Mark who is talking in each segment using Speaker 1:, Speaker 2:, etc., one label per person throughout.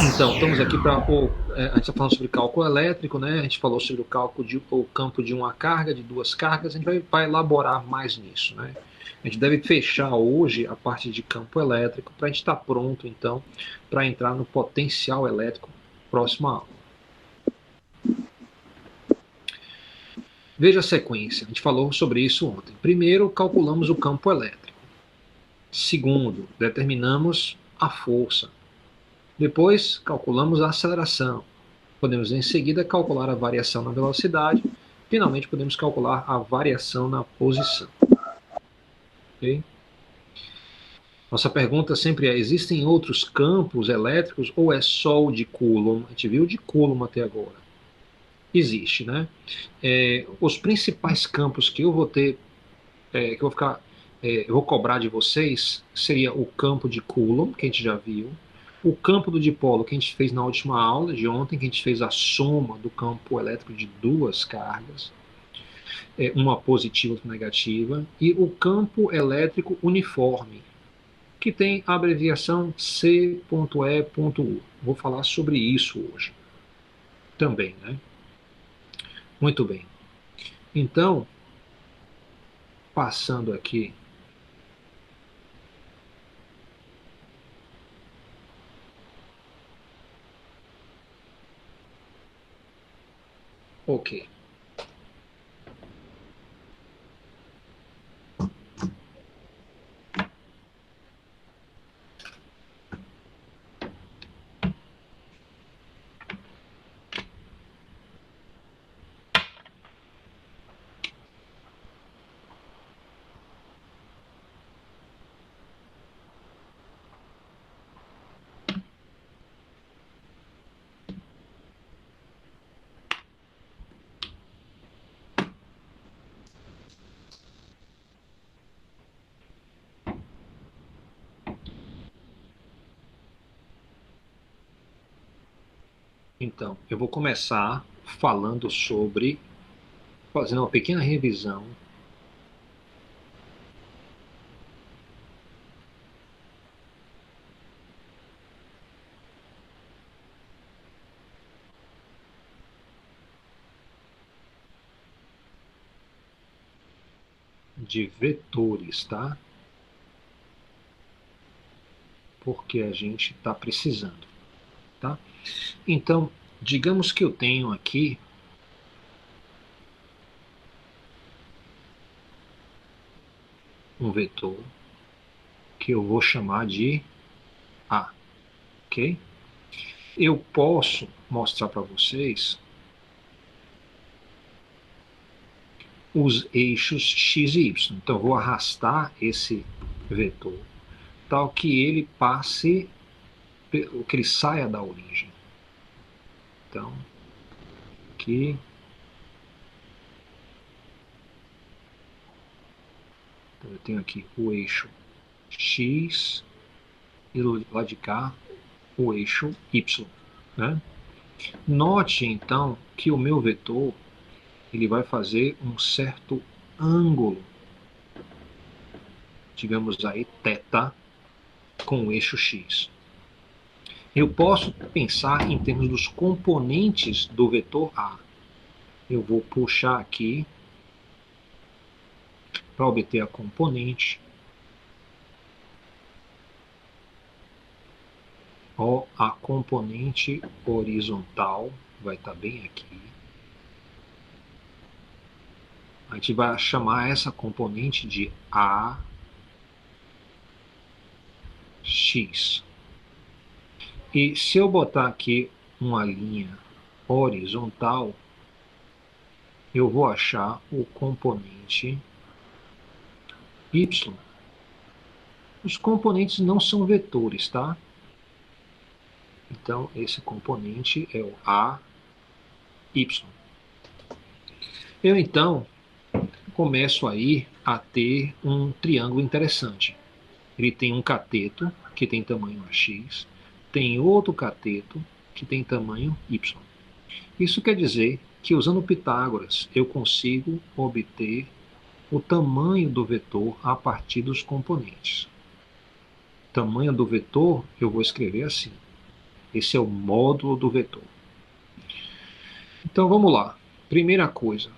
Speaker 1: Então, estamos aqui para a gente está falando sobre cálculo elétrico, né? A gente falou sobre o cálculo de o campo de uma carga, de duas cargas. A gente vai elaborar mais nisso, né? A gente deve fechar hoje a parte de campo elétrico para a gente estar pronto, então, para entrar no potencial elétrico próxima aula. Veja a sequência. A gente falou sobre isso ontem. Primeiro, calculamos o campo elétrico. Segundo, determinamos a força. Depois, calculamos a aceleração. Podemos em seguida calcular a variação na velocidade. Finalmente, podemos calcular a variação na posição. Okay? Nossa pergunta sempre é: existem outros campos elétricos ou é só o de Coulomb? A gente viu o de Coulomb até agora. Existe, né? Os principais campos que eu vou ter, que eu vou cobrar de vocês, seria o campo de Coulomb, que a gente já viu, o campo do dipolo, que a gente fez na última aula de ontem, que a gente fez a soma do campo elétrico de duas cargas, uma positiva e outra negativa, e o campo elétrico uniforme, que tem a abreviação C.E.U. Vou falar sobre isso hoje também, né? Muito bem. Então, passando aqui. Ok. Então, eu vou começar falando sobre, fazendo uma pequena revisão de vetores, tá? Porque a gente está precisando, tá? Então, digamos que eu tenho aqui um vetor que eu vou chamar de A, ok? Eu posso mostrar para vocês os eixos x e y. Então, eu vou arrastar esse vetor tal que ele passe, que ele saia da origem. Então, aqui. Então, eu tenho aqui o eixo x e do lado de cá o eixo y, né? Note, então, que o meu vetor ele vai fazer um certo ângulo, digamos aí, θ, com o eixo x. Eu posso pensar em termos dos componentes do vetor A. Eu vou puxar aqui para obter a componente. A componente horizontal vai estar bem aqui. A gente vai chamar essa componente de AX. E se eu botar aqui uma linha horizontal, eu vou achar o componente Y. Os componentes não são vetores, tá? Então, esse componente é o AY. Eu, então, começo aí a ter um triângulo interessante. Ele tem um cateto, que tem tamanho AX, tem outro cateto, que tem tamanho Y. Isso quer dizer que, usando Pitágoras, eu consigo obter o tamanho do vetor a partir dos componentes. O tamanho do vetor eu vou escrever assim. Esse é o módulo do vetor. Então vamos lá. Primeira coisa,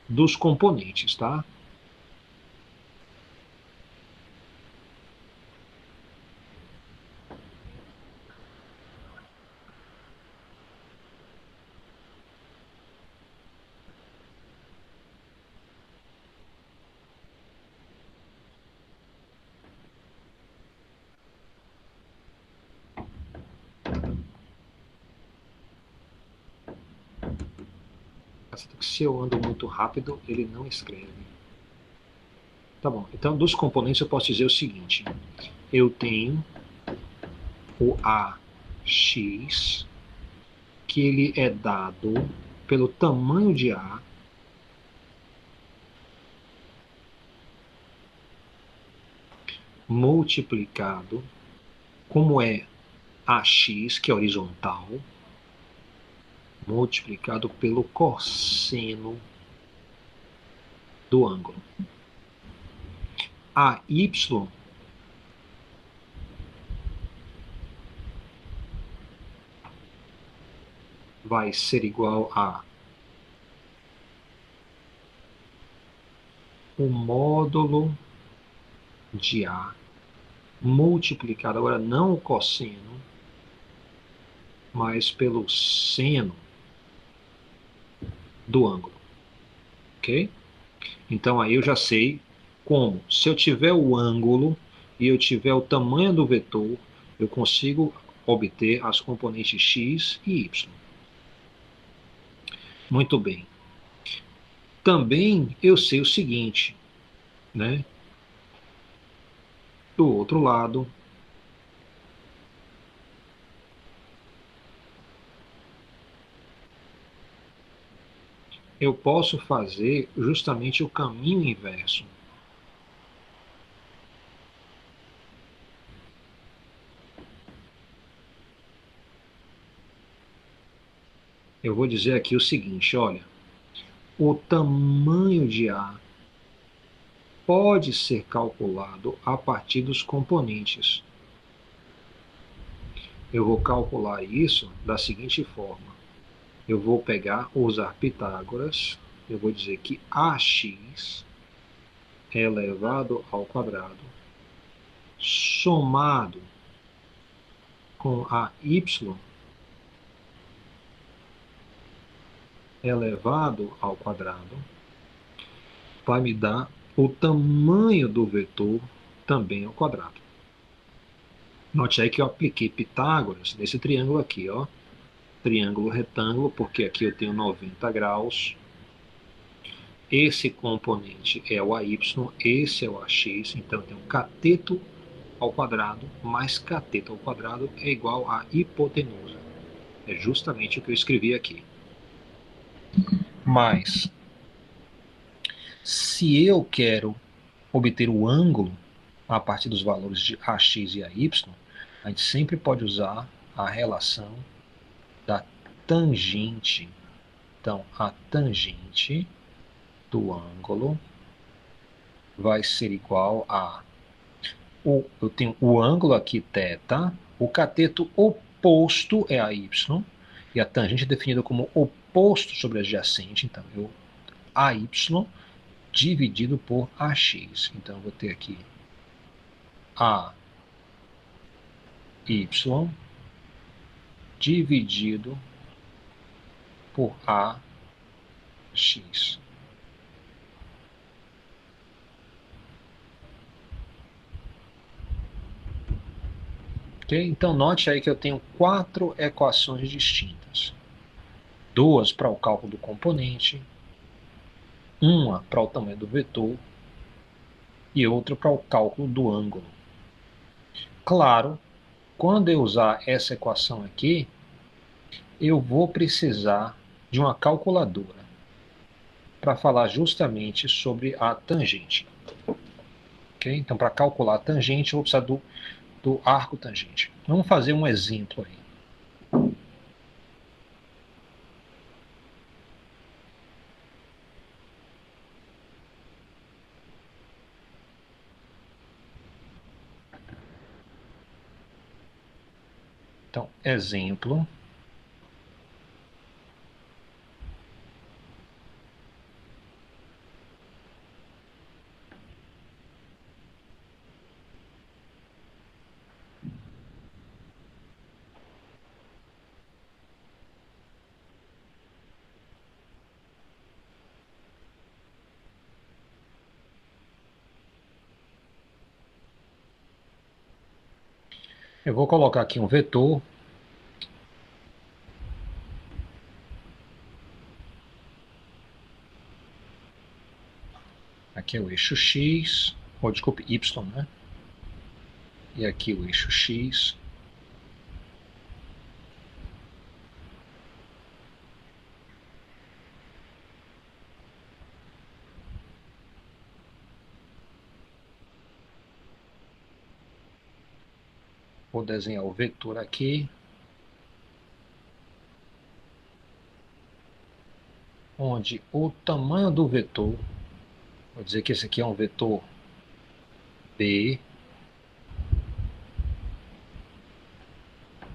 Speaker 1: dos componentes, tá? Se eu ando muito rápido, ele não escreve. Tá bom. Então, dos componentes eu posso dizer o seguinte. Eu tenho o AX, que ele é dado pelo tamanho de A multiplicado, como é AX, que é horizontal, multiplicado pelo cosseno do ângulo. AY vai ser igual a o módulo de A multiplicado, agora não o cosseno, mas pelo seno do ângulo. Ok? Então aí eu já sei como. Se eu tiver o ângulo e eu tiver o tamanho do vetor, eu consigo obter as componentes x e y. Muito bem. Também eu sei o seguinte, né? Do outro lado, eu posso fazer justamente o caminho inverso. Eu vou dizer aqui o seguinte, olha, o tamanho de A pode ser calculado a partir dos componentes. Eu vou calcular isso da seguinte forma. Eu vou usar Pitágoras, eu vou dizer que AX é elevado ao quadrado somado com AY elevado ao quadrado vai me dar o tamanho do vetor também ao quadrado. Note aí que eu apliquei Pitágoras nesse triângulo aqui, ó. Triângulo retângulo, porque aqui eu tenho 90 graus. Esse componente é o AY, esse é o AX, então eu tenho cateto ao quadrado mais cateto ao quadrado é igual a hipotenusa. É justamente o que eu escrevi aqui. Mas, se eu quero obter o ângulo a partir dos valores de AX e AY, a gente sempre pode usar a relação da tangente. Então, a tangente do ângulo vai ser igual a... eu tenho o ângulo aqui, θ, o cateto oposto é a y, e a tangente é definida como oposto sobre adjacente, então AY dividido por AX. Então, eu vou ter aqui AY dividido por AX. Okay? Então, note aí que eu tenho 4 equações distintas. 2 para o cálculo do componente, uma para o tamanho do vetor e outra para o cálculo do ângulo. Claro, quando eu usar essa equação aqui, eu vou precisar de uma calculadora para falar justamente sobre a tangente. Okay? Então, para calcular a tangente, eu vou precisar do arco tangente. Vamos fazer um exemplo aí. Então, exemplo. Eu vou colocar aqui um vetor. Aqui é o eixo X, ou desculpe, Y, né? E aqui o eixo X. Vou desenhar o vetor aqui. Onde o tamanho do vetor, vou dizer que esse aqui é um vetor B.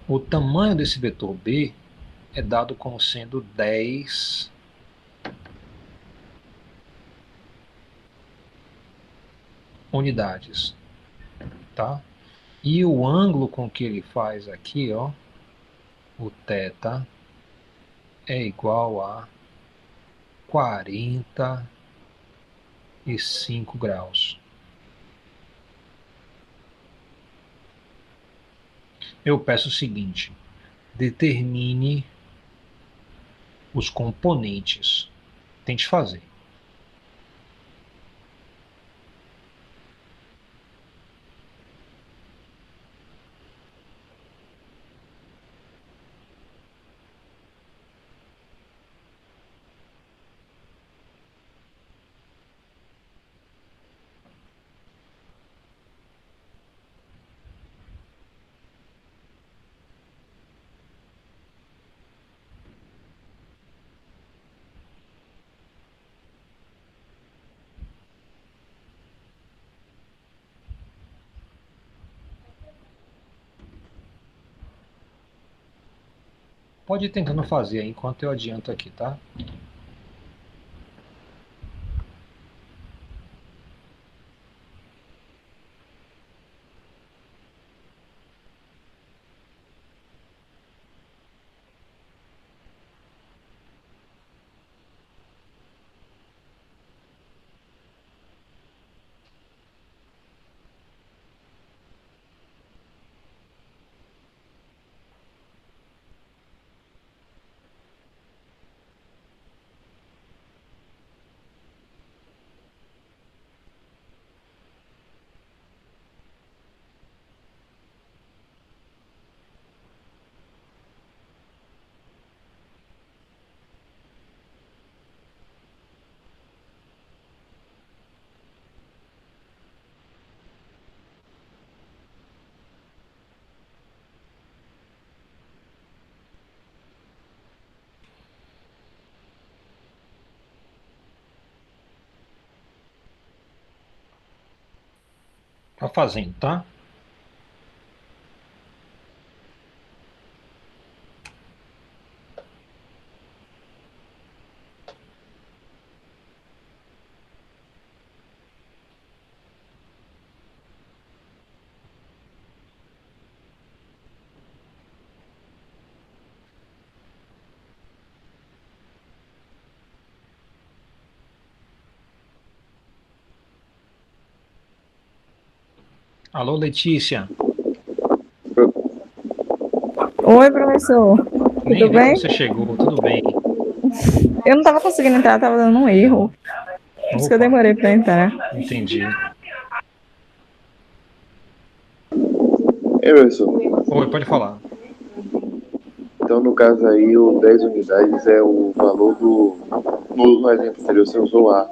Speaker 1: O tamanho desse vetor B é dado como sendo 10 unidades, tá? E o ângulo com que ele faz aqui, ó, o θ, é igual a 45 graus. Eu peço o seguinte: determine os componentes. Tente fazer. Pode ir tentando fazer aí enquanto eu adianto aqui, tá? Tá fazendo, tá? Alô, Letícia.
Speaker 2: Oi, professor.
Speaker 1: Nem
Speaker 2: Tudo
Speaker 1: vi que
Speaker 2: bem?
Speaker 1: você chegou, tudo bem.
Speaker 2: Eu não estava conseguindo entrar, estava dando um erro. Por isso que eu
Speaker 1: Opa,
Speaker 2: demorei para entrar.
Speaker 1: entendi.
Speaker 3: Emerson,
Speaker 1: Oi, pode falar.
Speaker 3: então no caso aí o 10 unidades é o valor do. No exemplo anterior você usou A,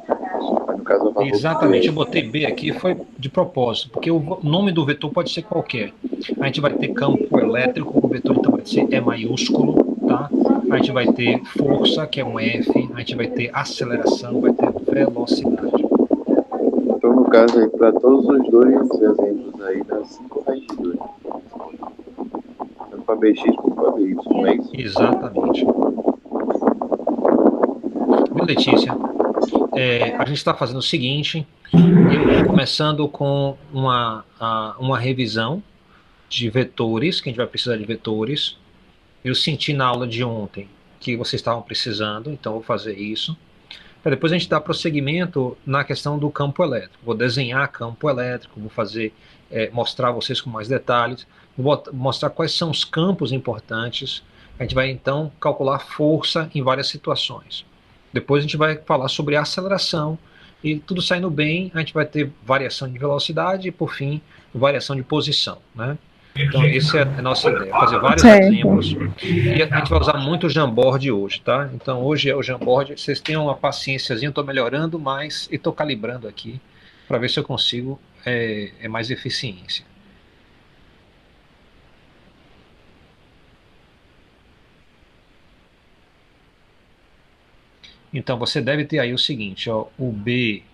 Speaker 3: mas no caso é o valor do
Speaker 1: Exatamente, eu
Speaker 3: B.
Speaker 1: botei B aqui, foi de propósito, porque o nome do vetor pode ser qualquer. A gente vai ter campo elétrico, o vetor então vai ser E maiúsculo, tá? A gente vai ter força, que é um F, a gente vai ter aceleração, vai ter velocidade.
Speaker 3: Então no caso aí, para todos os dois exemplos aí, dá 5 raiz de 2. alfa bx por alfa by, não é isso?
Speaker 1: Exatamente. Viu, Letícia? A gente está fazendo o seguinte, eu começando com uma revisão de vetores, que a gente vai precisar de vetores. Eu senti na aula de ontem que vocês estavam precisando, então vou fazer isso. Para depois a gente dar prosseguimento na questão do campo elétrico. Vou desenhar campo elétrico, vou fazer, mostrar a vocês com mais detalhes, vou mostrar quais são os campos importantes. A gente vai então calcular força em várias situações. Depois a gente vai falar sobre aceleração e tudo saindo bem, a gente vai ter variação de velocidade e, por fim, variação de posição, né? Então, essa é a nossa ideia, fazer vários exemplos. E a gente vai usar muito o Jamboard hoje, tá? Então, hoje é o Jamboard. Vocês tenham uma paciênciazinha, eu estou melhorando mais e estou calibrando aqui para ver se eu consigo mais eficiência. Então, você deve ter aí o seguinte, ó, o bx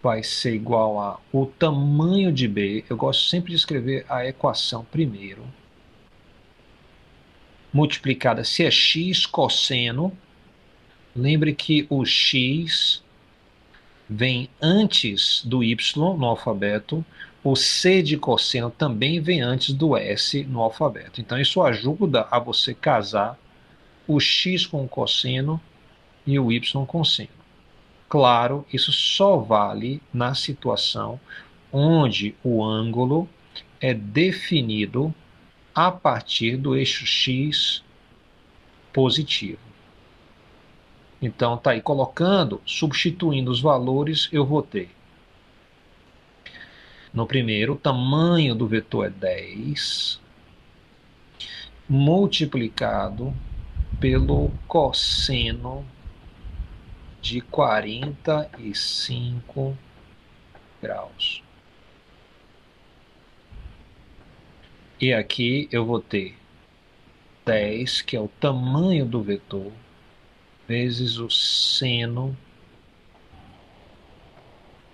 Speaker 1: vai ser igual a o tamanho de b, eu gosto sempre de escrever a equação primeiro, multiplicada, se é x cosseno, lembre que o x vem antes do y no alfabeto, o c de cosseno também vem antes do s no alfabeto. Então, isso ajuda a você casar o x com o cosseno e o y com o seno. Claro, isso só vale na situação onde o ângulo é definido a partir do eixo x positivo. Então, tá aí, colocando, substituindo os valores, eu vou ter. No primeiro, o tamanho do vetor é 10, multiplicado pelo cosseno de 45 graus. E aqui eu vou ter 10, que é o tamanho do vetor, vezes o seno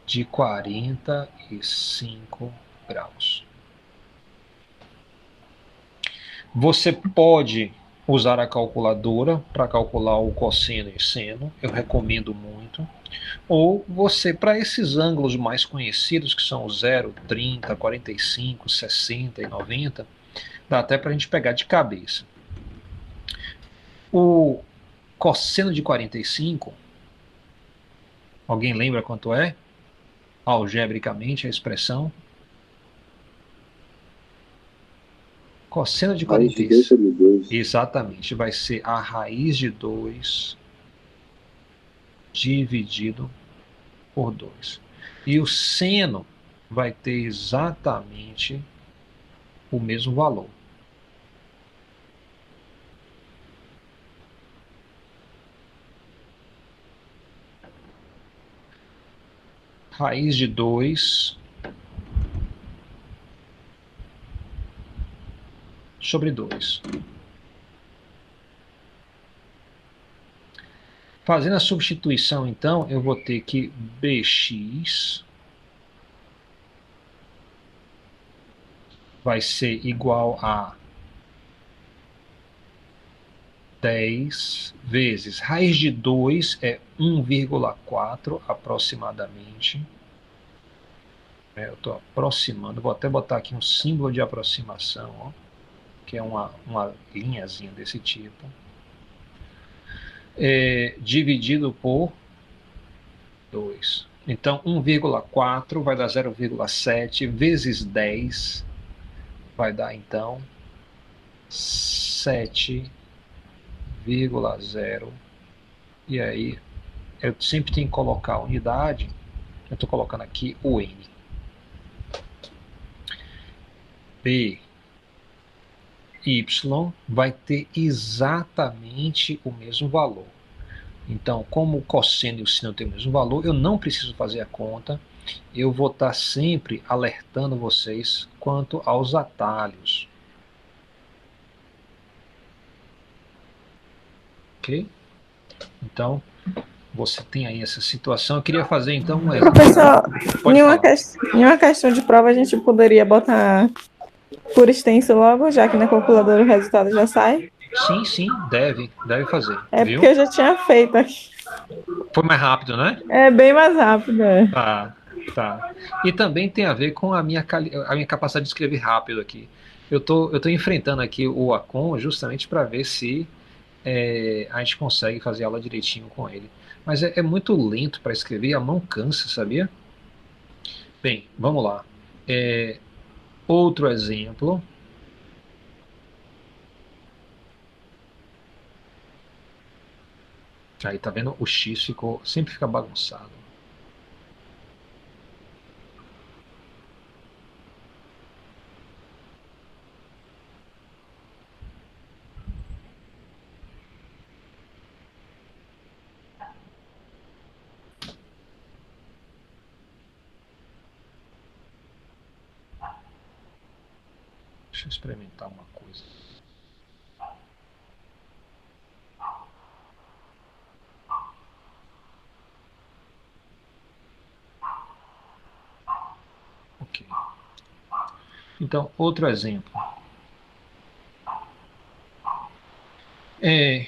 Speaker 1: de 45 graus. Você pode usar a calculadora para calcular o cosseno e seno, eu recomendo muito. Ou você, para esses ângulos mais conhecidos, que são 0, 30, 45, 60 e 90, dá até para a gente pegar de cabeça. O cosseno de 45, alguém lembra quanto é? Algebricamente, a expressão? Cosseno de 45. Exatamente, vai ser a raiz de 2 dividido por 2. E o seno vai ter exatamente o mesmo valor. Raiz de 2 sobre 2. Fazendo a substituição, então, eu vou ter que bx vai ser igual a 10 vezes raiz de 2 é 1,4 aproximadamente. Eu estou aproximando, vou até botar aqui um símbolo de aproximação, ó, que é uma linhazinha desse tipo. Dividido por 2. Então, 1,4 vai dar 0,7 vezes 10 vai dar, então, 7,0. E aí, eu sempre tenho que colocar a unidade. Eu estou colocando aqui o N. BY vai ter exatamente o mesmo valor. Então, como o cosseno e o seno têm o mesmo valor, eu não preciso fazer a conta. Eu vou estar sempre alertando vocês quanto aos atalhos. Ok? Então, você tem aí essa situação. Eu queria fazer então um exemplo.
Speaker 2: Professor,
Speaker 1: Pode falar.
Speaker 2: nenhuma questão de prova a gente poderia botar por extenso logo, já que na calculadora o resultado já sai?
Speaker 1: Sim, sim, deve fazer,
Speaker 2: É porque
Speaker 1: viu?
Speaker 2: eu já tinha feito aqui.
Speaker 1: Foi mais rápido, né?
Speaker 2: É bem mais rápido. É.
Speaker 1: Tá, tá. E também tem a ver com a minha capacidade de escrever rápido aqui. Eu tô enfrentando aqui o Acon justamente para ver se a gente consegue fazer aula direitinho com ele. Mas é muito lento para escrever, a mão cansa, sabia? Bem, vamos lá. É, outro exemplo. Aí tá vendo? O X sempre fica bagunçado. Deixa eu experimentar uma coisa. Ok. Então, outro exemplo. É,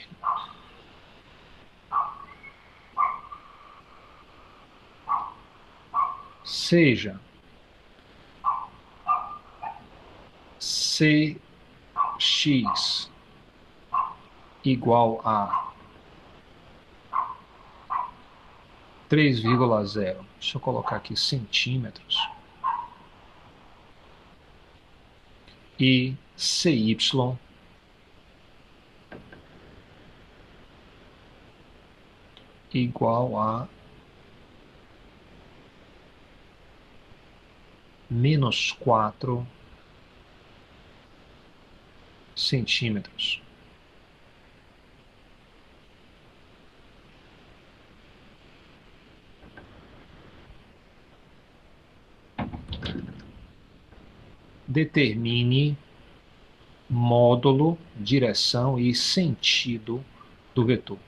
Speaker 1: seja Cx igual a 3,0. Deixa eu colocar aqui centímetros. E Cy igual a -4 centímetros. Determine módulo, direção e sentido do vetor.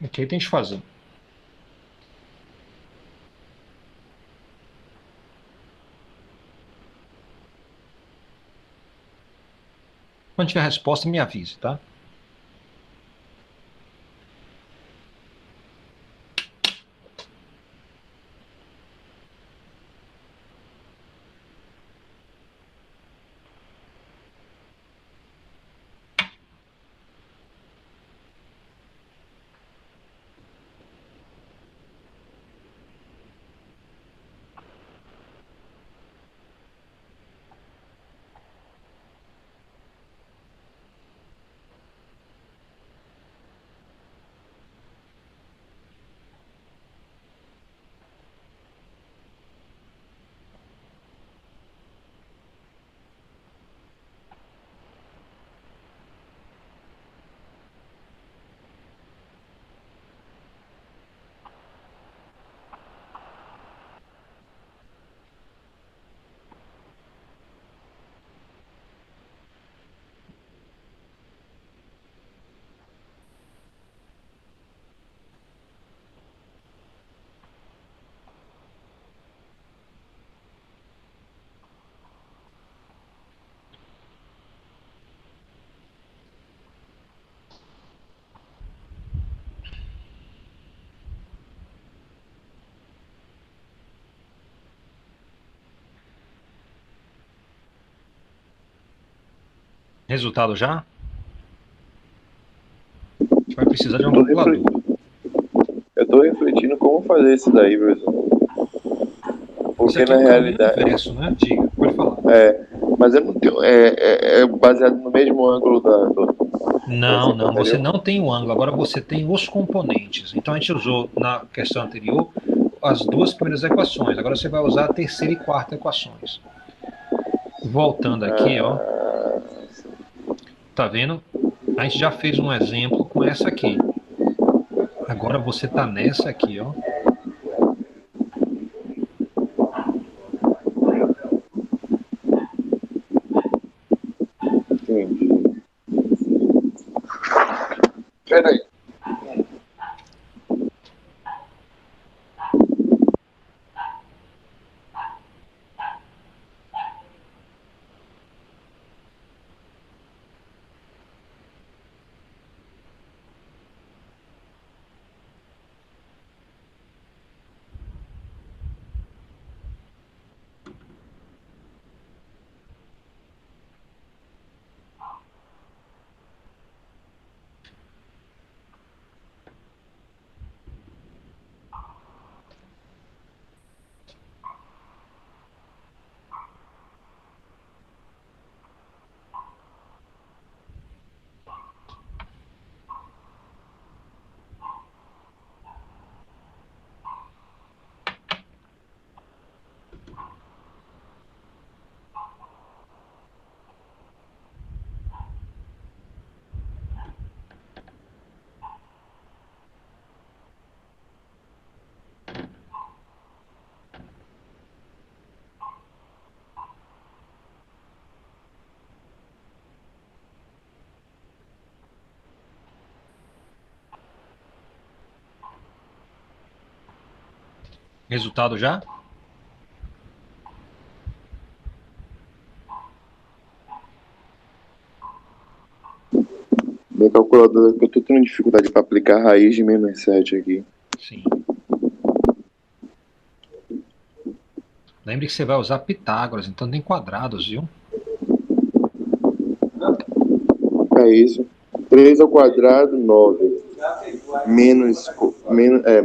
Speaker 1: Ok, tem que fazer. Quando tiver a resposta, me avise, tá? Resultado já? A gente vai precisar de uma calculadora.
Speaker 3: Eu tô refletindo como fazer isso daí, professor.
Speaker 1: Isso
Speaker 3: Porque
Speaker 1: aqui
Speaker 3: na
Speaker 1: é o caminho
Speaker 3: realidade.
Speaker 1: inverso, né? Diga, pode falar.
Speaker 3: Mas eu não tenho. É baseado no mesmo ângulo do
Speaker 1: Não,
Speaker 3: exemplo
Speaker 1: não, você
Speaker 3: anterior?
Speaker 1: não tem o ângulo, agora você tem os componentes. Então a gente usou na questão anterior as duas primeiras equações, agora você vai usar a terceira e quarta equações. Voltando aqui, ó, tá vendo? A gente já fez um exemplo com essa aqui. Agora você tá nessa aqui, ó.
Speaker 3: Entendi. Peraí.
Speaker 1: Resultado já?
Speaker 3: Minha calculadora, que eu tô tendo dificuldade para aplicar a raiz de -7 aqui.
Speaker 1: Sim. Lembre que você vai usar Pitágoras, então tem quadrados, viu?
Speaker 3: É isso. 3 ao quadrado, 9.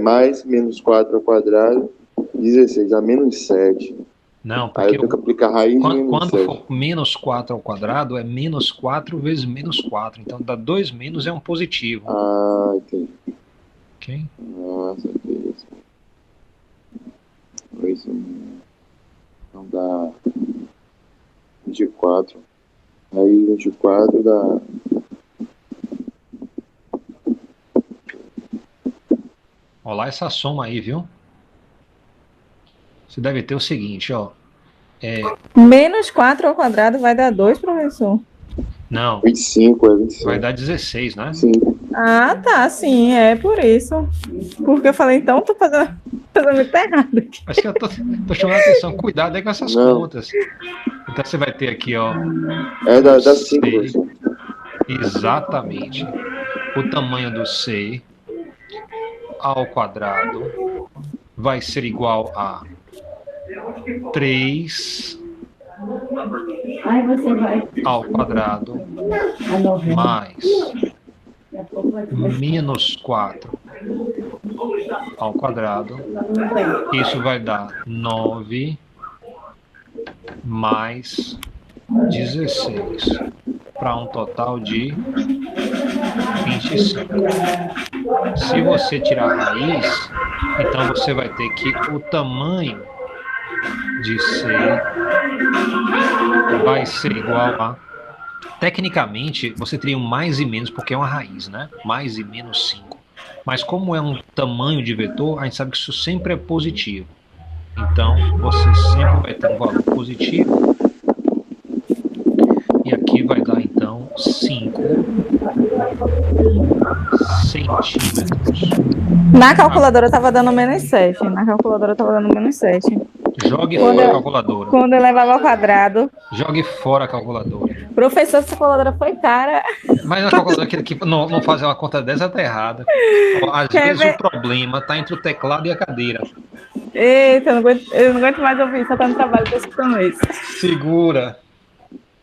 Speaker 3: Mais menos 4 ao quadrado, 16. A -7.
Speaker 1: Não,
Speaker 3: Aí
Speaker 1: porque
Speaker 3: eu tenho que aplicar a raiz de
Speaker 1: quando
Speaker 3: -7.
Speaker 1: for menos 4 ao quadrado, é menos 4 vezes menos 4. Então dá 2 menos é um positivo.
Speaker 3: Ah, entendi.
Speaker 1: Ok?
Speaker 3: Nossa, que isso. Isso não dá 24. Aí 24 dá.
Speaker 1: Olha lá essa soma aí, viu? Você deve ter o seguinte, ó.
Speaker 2: Menos 4 ao quadrado vai dar 2, professor?
Speaker 1: Não,
Speaker 3: 25, é 25.
Speaker 1: vai dar 16, né?
Speaker 3: Sim.
Speaker 2: Ah, tá, sim, é por isso. Porque eu falei, então, tô fazendo muito errado aqui.
Speaker 1: Mas que eu tô chamando a atenção. Cuidado aí com essas
Speaker 3: Não.
Speaker 1: contas. Então você vai ter aqui, ó.
Speaker 3: Dá
Speaker 1: o
Speaker 3: 5,
Speaker 1: C,
Speaker 3: professor.
Speaker 1: exatamente. O tamanho do C ao quadrado vai ser igual a 3 ao quadrado mais menos 4 ao quadrado. Isso vai dar 9 mais 16 para um total de 25. Se você tirar a raiz, então você vai ter que o tamanho de C vai ser igual a... Tecnicamente, você teria um mais e menos, porque é uma raiz, né? Mais e menos 5. Mas como é um tamanho de vetor, a gente sabe que isso sempre é positivo. Então, você sempre vai ter um valor positivo. E aqui vai dar, então, 5 centímetros.
Speaker 2: Na calculadora tava dando -7. Na calculadora tava dando -7.
Speaker 1: Jogue fora a calculadora.
Speaker 2: Quando eu levava ao quadrado.
Speaker 1: Jogue fora a calculadora.
Speaker 2: Professor, essa calculadora foi cara.
Speaker 1: Mas a calculadora que não fazer uma conta dessa tá errada. Às vezes o problema tá entre o teclado e a cadeira.
Speaker 2: Eita, eu não aguento mais ouvir, só tá no trabalho, tô escutando isso.
Speaker 1: Segura.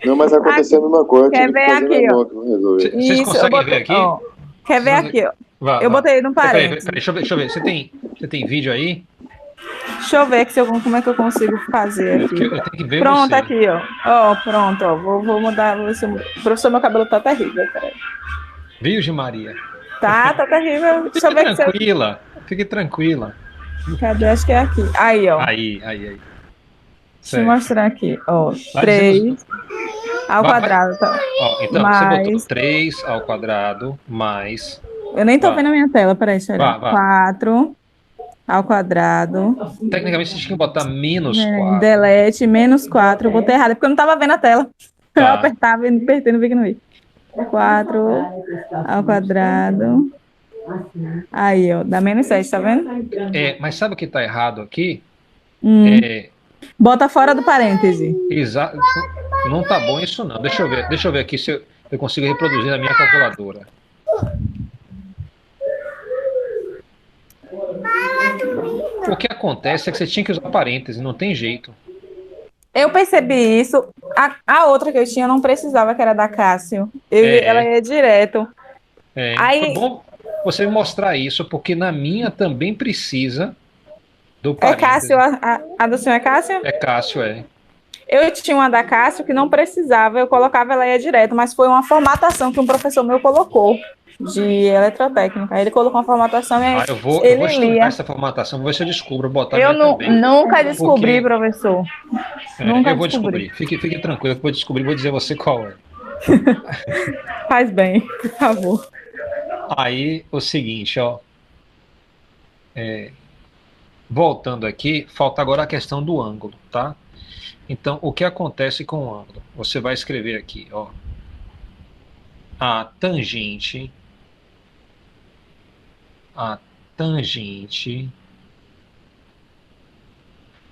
Speaker 3: Não, mas aconteceu a mesma coisa.
Speaker 2: Quer
Speaker 3: Tive que
Speaker 2: ver
Speaker 3: fazer
Speaker 2: aqui,
Speaker 3: na
Speaker 2: ó?
Speaker 3: mão que não resolver.
Speaker 1: Vocês
Speaker 2: Isso, eu
Speaker 1: conseguem ver
Speaker 2: botei,
Speaker 1: aqui?
Speaker 2: ó. Quer ver
Speaker 1: Vocês-
Speaker 2: aqui, ó?
Speaker 1: Vá,
Speaker 2: Eu
Speaker 1: vá.
Speaker 2: botei no
Speaker 1: Peraí,
Speaker 2: parênteses.
Speaker 1: deixa eu ver. Você tem vídeo aí?
Speaker 2: Deixa eu ver aqui como é que eu consigo fazer aqui.
Speaker 1: Porque eu tenho que ver
Speaker 2: Pronto,
Speaker 1: você.
Speaker 2: aqui, ó. Ó, pronto, ó. Vou mudar. Professor, meu cabelo tá terrível, peraí.
Speaker 1: Virgem Maria.
Speaker 2: Tá terrível. Deixa eu
Speaker 1: Fique
Speaker 2: ver se eu...
Speaker 1: tranquila. Fique tranquila.
Speaker 2: Cadê? Acho que é aqui. Aí, ó.
Speaker 1: Aí.
Speaker 2: Deixa eu
Speaker 1: Certo.
Speaker 2: mostrar aqui, ó.
Speaker 1: Vai dizendo
Speaker 2: 3 ao quadrado, tá?
Speaker 1: Ó, então, você botou
Speaker 2: Mais...
Speaker 1: 3 ao quadrado mais.
Speaker 2: Eu nem tô
Speaker 1: Vá.
Speaker 2: vendo a minha tela, peraí, deixa eu olhar.
Speaker 1: Vá.
Speaker 2: 4 ao quadrado.
Speaker 1: Tecnicamente, você tinha que botar menos 4.
Speaker 2: Delete, menos 4. Eu botei errado, porque eu não tava vendo a tela. Eu
Speaker 1: Tá.
Speaker 2: apertava e apertei, não vi que não vi. 4 ao quadrado. Aí, ó, dá menos 7, tá vendo?
Speaker 1: Mas sabe o que está errado aqui?
Speaker 2: Bota fora do parêntese.
Speaker 1: Não tá bom isso não. Deixa eu ver aqui se eu consigo reproduzir na minha calculadora. O que acontece é que você tinha que usar parêntese, não tem jeito.
Speaker 2: Eu percebi isso. A outra que eu tinha não precisava, que era da Cássio. Ela ia direto. Aí...
Speaker 1: Foi bom você me mostrar isso, porque na minha também precisa do parêntese.
Speaker 2: É Cássio, a do senhor é Cássio?
Speaker 1: É Cássio,
Speaker 2: Eu tinha uma da Cássio que não precisava, eu colocava ela ia direto, mas foi uma formatação que um professor meu colocou de eletrotécnica. Ele colocou uma formatação e
Speaker 1: eu vou estudar essa formatação, vou ver se eu descubro, botar
Speaker 2: eu
Speaker 1: minha também.
Speaker 2: nunca descobri, professor.
Speaker 1: Eu vou descobrir. Fique tranquilo, eu vou descobrir, vou dizer a você qual é.
Speaker 2: Faz bem, por favor.
Speaker 1: Aí, o seguinte, ó. Voltando aqui, falta agora a questão do ângulo, tá? Então, o que acontece com o ângulo? Você vai escrever aqui, ó. A tangente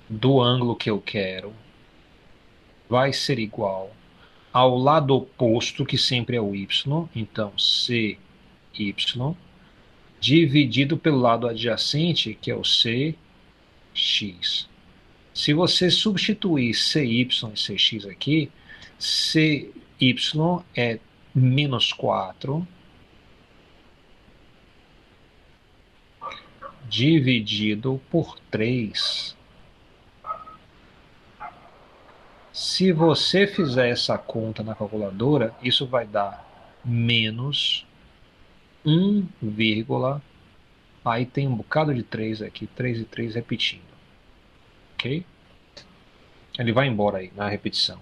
Speaker 1: do ângulo que eu quero vai ser igual ao lado oposto, que sempre é o y. Então, CY, dividido pelo lado adjacente, que é o CX. Se você substituir CY e CX aqui, CY é menos 4 dividido por 3. Se você fizer essa conta na calculadora, isso vai dar menos 1, aí tem um bocado de 3 aqui, 3 e 3 repetindo. Ok? Ele vai embora aí na repetição.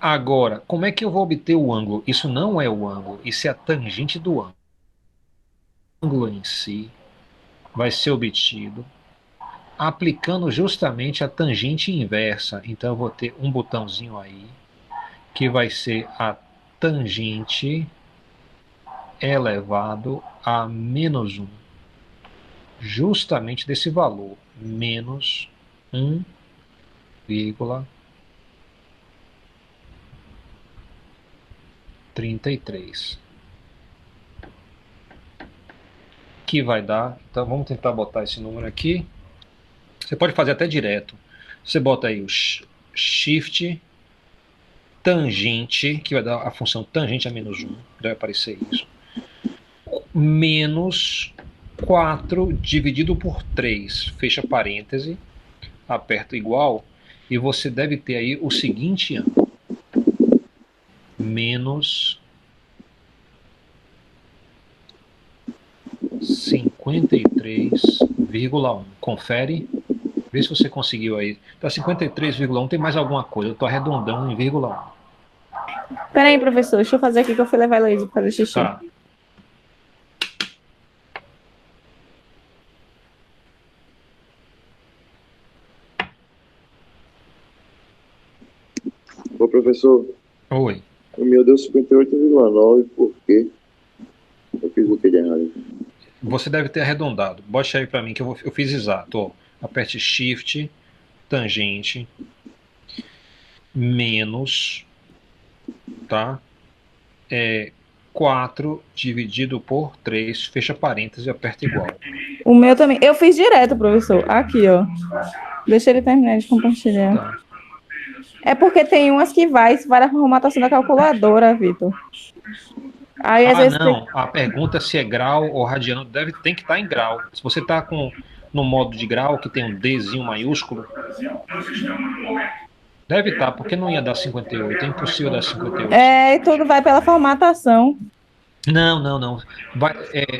Speaker 1: Agora, como é que eu vou obter o ângulo? Isso não é o ângulo, isso é a tangente do ângulo. O ângulo em si vai ser obtido aplicando justamente a tangente inversa. Então eu vou ter um botãozinho aí, que vai ser a tangente elevado a menos 1. Justamente desse valor, menos 1,33. Que vai dar, então vamos tentar botar esse número aqui. Você pode fazer até direto. Você bota aí o shift tangente, que vai dar a função tangente a menos 1, vai aparecer isso. Menos 4 dividido por 3, fecha parêntese, aperta igual, e você deve ter aí o seguinte ângulo. Menos 53,1. Confere. Vê se você conseguiu aí. Tá 53,1, tem mais alguma coisa. Eu tô arredondando em vírgula 1.
Speaker 2: Peraí, professor, deixa eu fazer aqui que eu fui levar a Luísa para fazer xixi.
Speaker 1: Tá.
Speaker 3: Ô, professor.
Speaker 1: Oi.
Speaker 3: O meu deu 58,9, por quê? Eu fiz o que de errado?
Speaker 1: Você deve ter arredondado. Bote aí para mim que eu fiz exato. Ó. Aperte Shift, tangente, menos, tá? 4 dividido por 3, fecha parênteses e aperta igual.
Speaker 2: O meu também. Eu fiz direto, professor. Aqui, ó. Deixa ele terminar de compartilhar.
Speaker 1: Tá.
Speaker 2: É porque tem umas que vai para a formatação da calculadora, Vitor. Aí, às vezes,
Speaker 1: Não. A pergunta se é grau ou radiano tem que estar em grau. Se você está no modo de grau, que tem um Dzinho maiúsculo, deve estar, porque não ia dar 58. É impossível dar 58.
Speaker 2: tudo vai pela formatação.
Speaker 1: Não, não, não.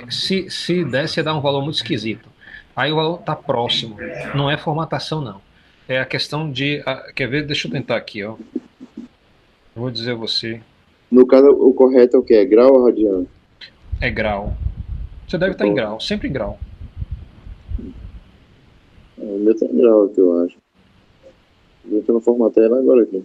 Speaker 1: Se desse, ia dar um valor muito esquisito. Aí o valor está próximo. Não é formatação, não. É a questão de. Quer ver? Deixa eu tentar aqui, ó. Vou dizer a você.
Speaker 3: No caso, o correto é o quê? É grau ou radiano?
Speaker 1: É grau. Você deve estar em grau, sempre em grau.
Speaker 3: O meu tá em grau aqui, eu acho. Eu tô no formatei ela agora aqui.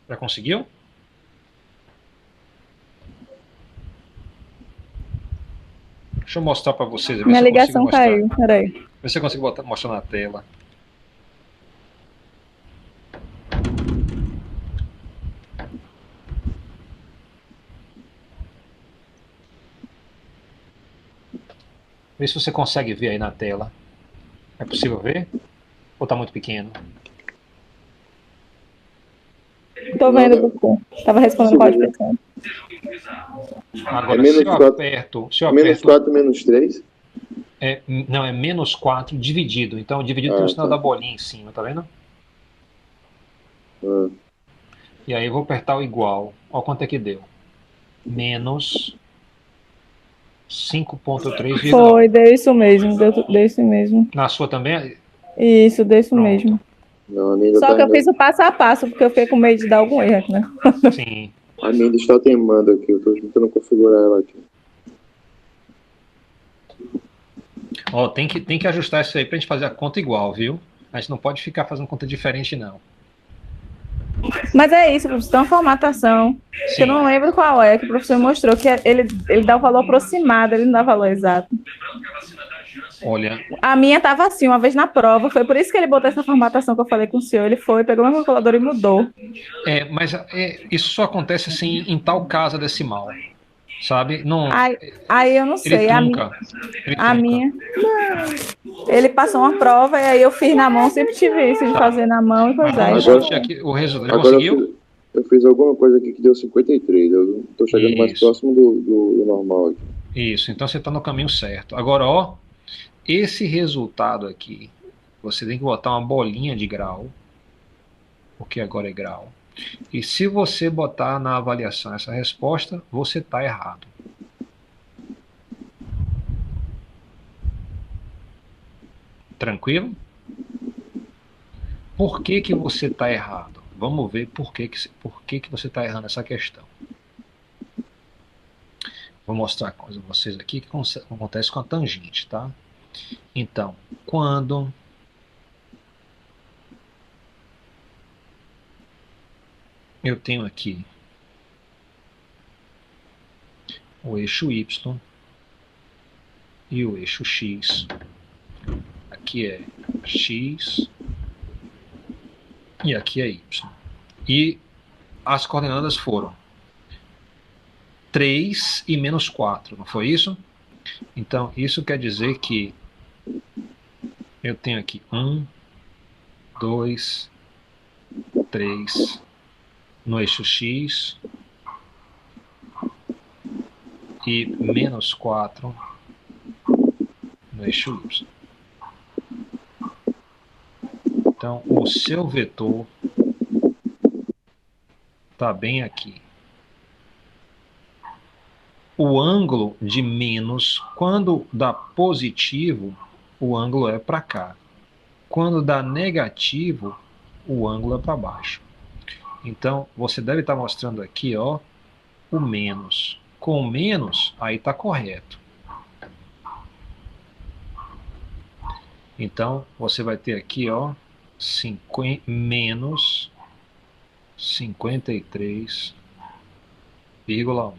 Speaker 1: Já conseguiu? Deixa eu mostrar para vocês. Ver
Speaker 2: Minha
Speaker 1: se eu consigo
Speaker 2: ligação
Speaker 1: mostrar.
Speaker 2: caiu, peraí.
Speaker 1: Ver se eu consigo mostrar na tela. Vê se você consegue ver aí na tela. É possível ver? Ou está muito pequeno?
Speaker 2: Tô vendo, Bucu. Tava respondendo qual a diferença.
Speaker 1: Agora,
Speaker 3: menos
Speaker 1: se eu
Speaker 3: quatro-
Speaker 1: aperto.
Speaker 3: Menos 4, menos 3?
Speaker 1: Não, é menos 4 dividido. Então, dividido tem o sinal da bolinha em cima, tá vendo? E aí eu vou apertar o igual. Olha quanto é que deu. Menos 5,3,1.
Speaker 2: Foi, deu isso mesmo, deu isso mesmo.
Speaker 1: Na sua também?
Speaker 2: Isso, deu isso
Speaker 1: Pronto.
Speaker 2: mesmo.
Speaker 3: Não, a minha ainda
Speaker 2: Só
Speaker 3: tá
Speaker 2: que eu
Speaker 3: ainda...
Speaker 2: fiz o passo a passo, porque eu fiquei com medo de dar algum erro aqui, né?
Speaker 1: Sim.
Speaker 3: A minha ainda está teimando aqui, eu tô tentando configurar ela aqui.
Speaker 1: Ó, tem que ajustar isso aí pra gente fazer a conta igual, viu? A gente não pode ficar fazendo conta diferente, não.
Speaker 2: Mas é isso, professor, tem uma formatação, que eu não lembro qual é, que o professor mostrou, que ele dá o valor aproximado, ele não dá o valor exato.
Speaker 1: Olha,
Speaker 2: A minha estava assim, uma vez na prova, foi por isso que ele botou essa formatação que eu falei com o senhor, ele foi, pegou meu calculador e mudou.
Speaker 1: mas isso só acontece assim em tal casa decimal, sabe? Não,
Speaker 2: Aí eu não
Speaker 1: ele
Speaker 2: sei,
Speaker 1: trunca.
Speaker 2: a minha, ele passou uma prova e aí eu fiz na mão, sempre tive isso de fazer na mão e
Speaker 1: Mas
Speaker 2: coisar.
Speaker 1: vamos discutir aqui o resultado. Já
Speaker 3: Agora
Speaker 1: conseguiu?
Speaker 3: eu fiz alguma coisa aqui que deu 53. Eu tô chegando mais
Speaker 1: Isso.
Speaker 3: próximo do normal aqui.
Speaker 1: Isso, então você está no caminho certo. Agora, ó, esse resultado aqui, você tem que botar uma bolinha de grau, porque agora é grau. E se você botar na avaliação essa resposta, você está errado. Tranquilo? Por que que você está errado? Vamos ver por que que você está errando essa questão. Vou mostrar a vocês aqui o que acontece com a tangente, tá? Então, quando eu tenho aqui o eixo Y e o eixo X, aqui é X e aqui é Y. E as coordenadas foram 3 e menos 4, não foi isso? Então, isso quer dizer que eu tenho aqui 1, 2, 3 no eixo X e menos 4 no eixo Y. Então, o seu vetor está bem aqui. O ângulo de menos, quando dá positivo, o ângulo é para cá. Quando dá negativo, o ângulo é para baixo. Então, você deve estar mostrando aqui, ó, o menos. Com menos, aí está correto. Então, você vai ter aqui, ó, menos 53,1.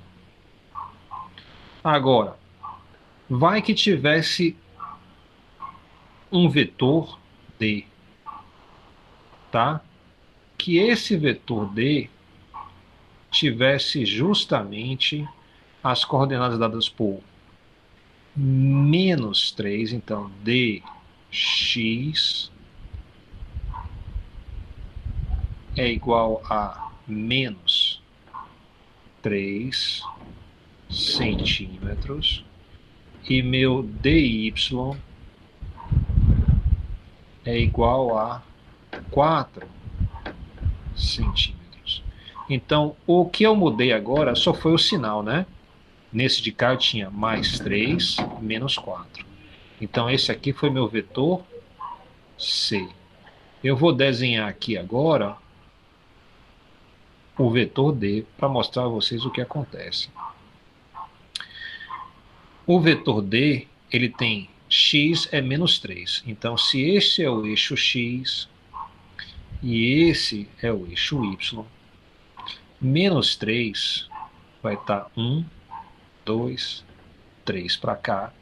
Speaker 1: Agora, vai que tivesse um vetor D, tá? Que esse vetor D tivesse justamente as coordenadas dadas por menos 3, então dx é igual a menos 3 centímetros e meu dy é igual a 4 centímetros. Então, o que eu mudei agora só foi o sinal, né? Nesse de cá eu tinha mais 3, menos 4. Então, esse aqui foi meu vetor C. Eu vou desenhar aqui agora o vetor D para mostrar a vocês o que acontece. O vetor D, ele tem x é menos 3. Então, se esse é o eixo x e esse é o eixo y, menos 3 vai estar 1, 2, 3 para cá.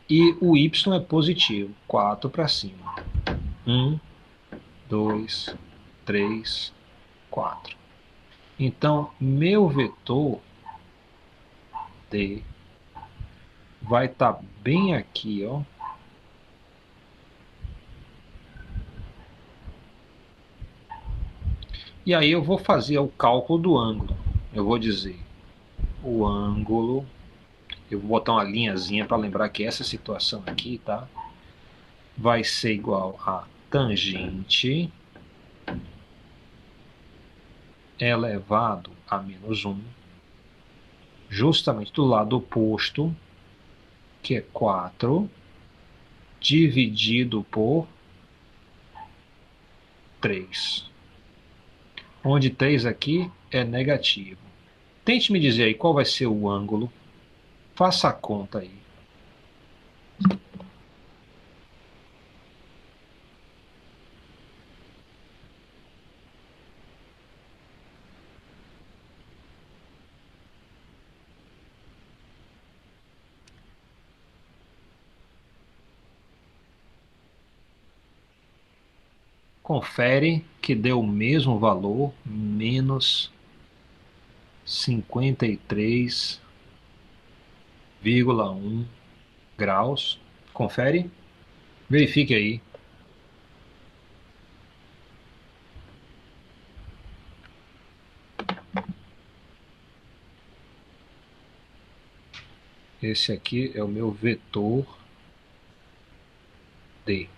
Speaker 1: E o y é positivo, 4 para cima. 1, 2, 3, 4. Então, meu vetor D vai estar bem aqui, ó. E aí eu vou fazer o cálculo do ângulo. Eu vou dizer o ângulo, eu vou botar uma linhazinha para lembrar que essa situação aqui, tá? Vai ser igual a tangente elevado a menos 1, justamente do lado oposto, que é 4, dividido por 3. Onde 3 aqui é negativo. Tente me dizer aí qual vai ser o ângulo. Faça a conta aí. Confere que deu o mesmo valor, menos 53,1 graus. Confere? Verifique aí. Esse aqui é o meu vetor D.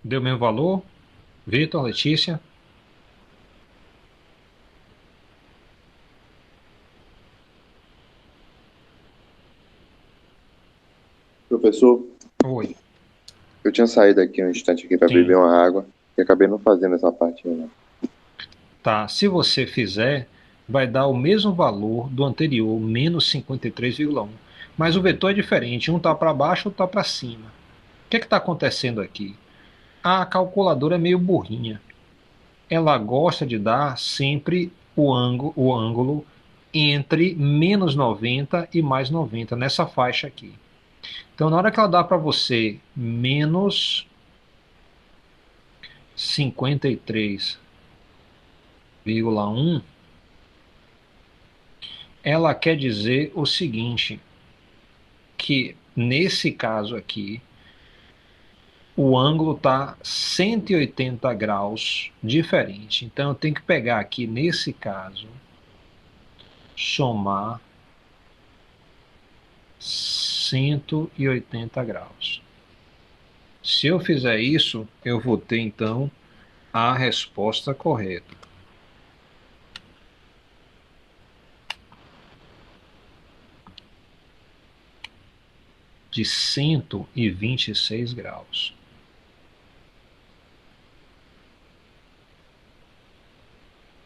Speaker 1: Deu o mesmo valor? Vitor, Letícia?
Speaker 3: Professor,
Speaker 1: Oi.
Speaker 3: eu tinha saído aqui um instante aqui para
Speaker 1: Sim.
Speaker 3: beber uma água e acabei não fazendo essa parte ainda.
Speaker 1: Tá, se você fizer, vai dar o mesmo valor do anterior, menos 53,1. Mas o vetor é diferente, um está para baixo, outro está para cima. O que está acontecendo aqui? A calculadora é meio burrinha. Ela gosta de dar sempre o ângulo entre menos 90 e mais 90, nessa faixa aqui. Então, na hora que ela dá para você menos 53,1, ela quer dizer o seguinte, que nesse caso aqui, o ângulo está 180 graus diferente. Então, eu tenho que pegar aqui, nesse caso, somar 180 graus. Se eu fizer isso, eu vou ter, então, a resposta correta. De 126 graus.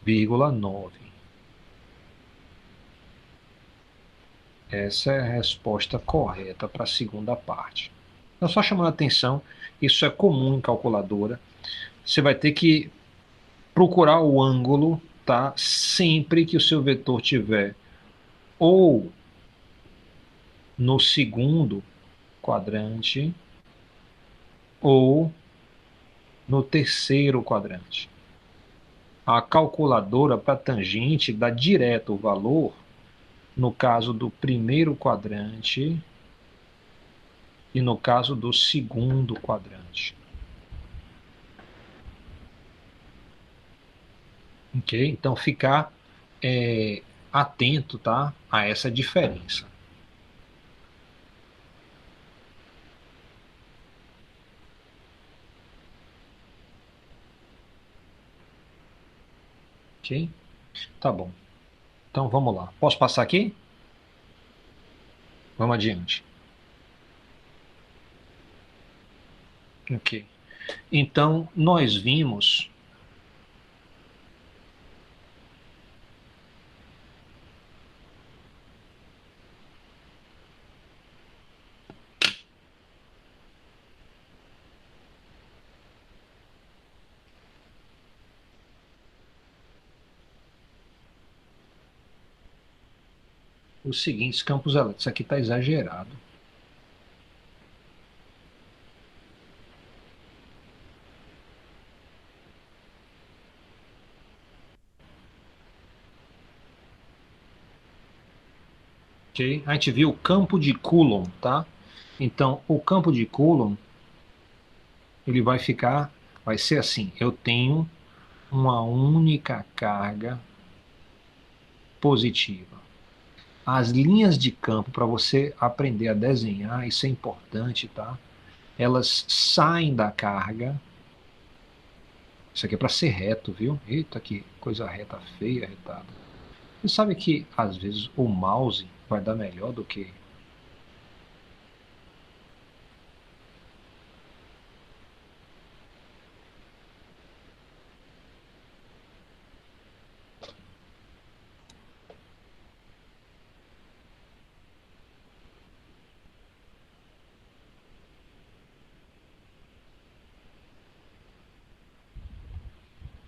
Speaker 1: Vírgula 9. Essa é a resposta correta para a segunda parte. Então, só chamando a atenção, isso é comum em calculadora. Você vai ter que procurar o ângulo, tá? Sempre que o seu vetor tiver ou no segundo quadrante ou no terceiro quadrante. A calculadora para tangente dá direto o valor no caso do primeiro quadrante e no caso do segundo quadrante. Ok? Então, ficar atento, tá, a essa diferença. Ok? Tá bom. Então, vamos lá. Posso passar aqui? Vamos adiante. Ok. Então, nós vimos os seguintes campos elétricos. Isso aqui está exagerado. Ok? A gente viu o campo de Coulomb, tá? Então, o campo de Coulomb, ele vai ser assim, eu tenho uma única carga positiva. As linhas de campo, para você aprender a desenhar, isso é importante, tá? Elas saem da carga. Isso aqui é para ser reto, viu? Eita, que coisa reta feia, retada. Você sabe que, às vezes, o mouse vai dar melhor do que...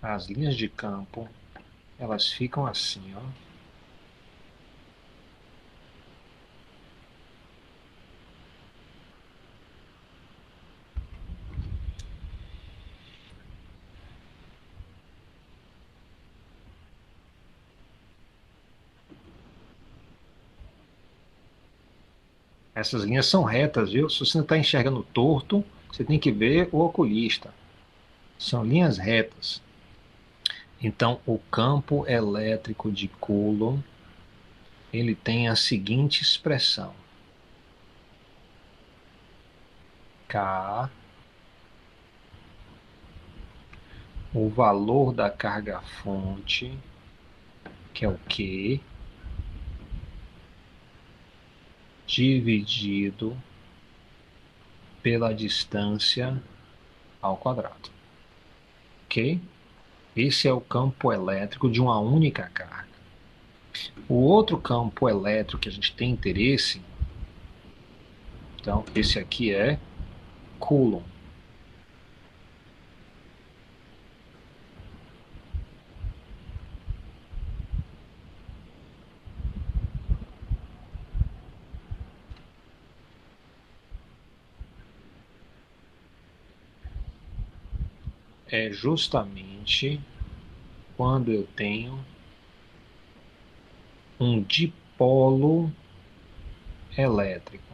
Speaker 1: As linhas de campo, elas ficam assim, ó. Essas linhas são retas, viu? Se você não está enxergando torto, você tem que ver o oculista. São linhas retas. Então, o campo elétrico de Coulomb, ele tem a seguinte expressão. K, o valor da carga fonte, que é o Q, dividido pela distância ao quadrado. Ok? Esse é o campo elétrico de uma única carga. O outro campo elétrico que a gente tem interesse, então, esse aqui é Coulomb. É justamente quando eu tenho um dipolo elétrico.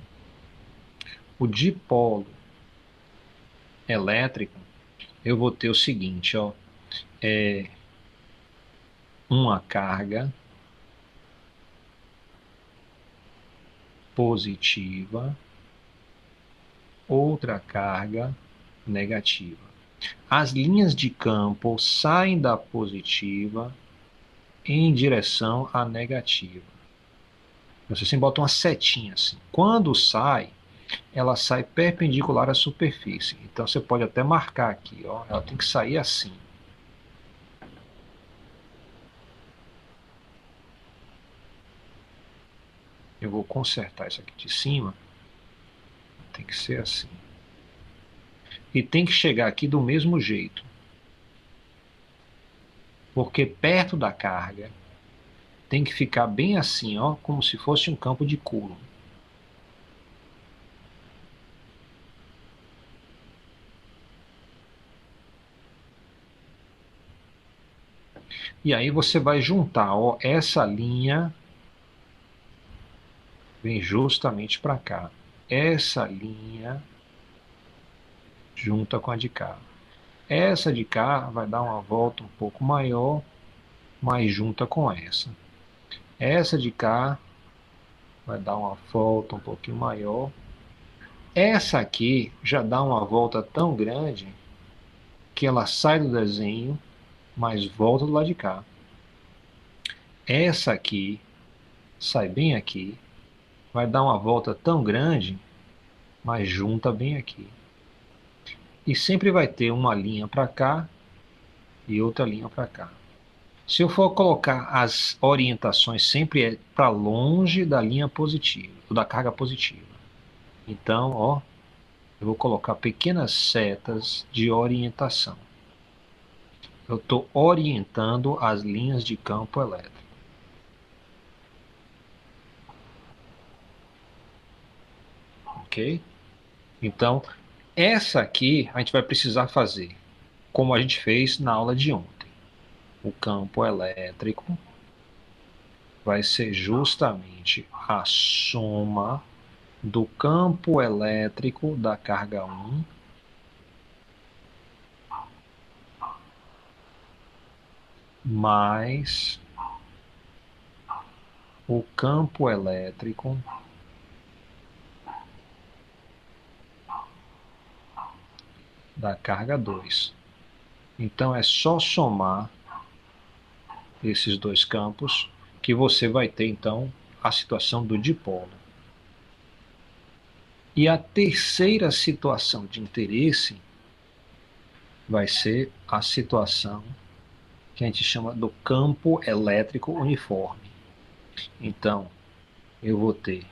Speaker 1: O dipolo elétrico, eu vou ter o seguinte, ó, uma carga positiva, outra carga negativa. As linhas de campo saem da positiva em direção à negativa. Você sempre bota uma setinha assim. Quando sai, ela sai perpendicular à superfície. Então você pode até marcar aqui, ó, ela tem que sair assim. Eu vou consertar isso aqui de cima. Tem que ser assim. E tem que chegar aqui do mesmo jeito. Porque perto da carga tem que ficar bem assim, ó, como se fosse um campo de couro. E aí você vai juntar, ó, essa linha vem justamente para cá. Essa linha junta com a de cá. Essa de cá vai dar uma volta um pouco maior, mas junta com essa. Essa de cá vai dar uma volta um pouquinho maior. Essa aqui já dá uma volta tão grande que ela sai do desenho, mas volta do lado de cá. Essa aqui sai bem aqui, vai dar uma volta tão grande, mas junta bem aqui. E sempre vai ter uma linha para cá e outra linha para cá. Se eu for colocar as orientações, sempre é para longe da linha positiva, ou da carga positiva. Então, ó, eu vou colocar pequenas setas de orientação. Eu estou orientando as linhas de campo elétrico. Ok? Então, essa aqui a gente vai precisar fazer, como a gente fez na aula de ontem. O campo elétrico vai ser justamente a soma do campo elétrico da carga 1 mais o campo elétrico da carga 2. Então é só somar esses dois campos que você vai ter então a situação do dipolo. E a terceira situação de interesse vai ser a situação que a gente chama do campo elétrico uniforme. Então, eu vou ter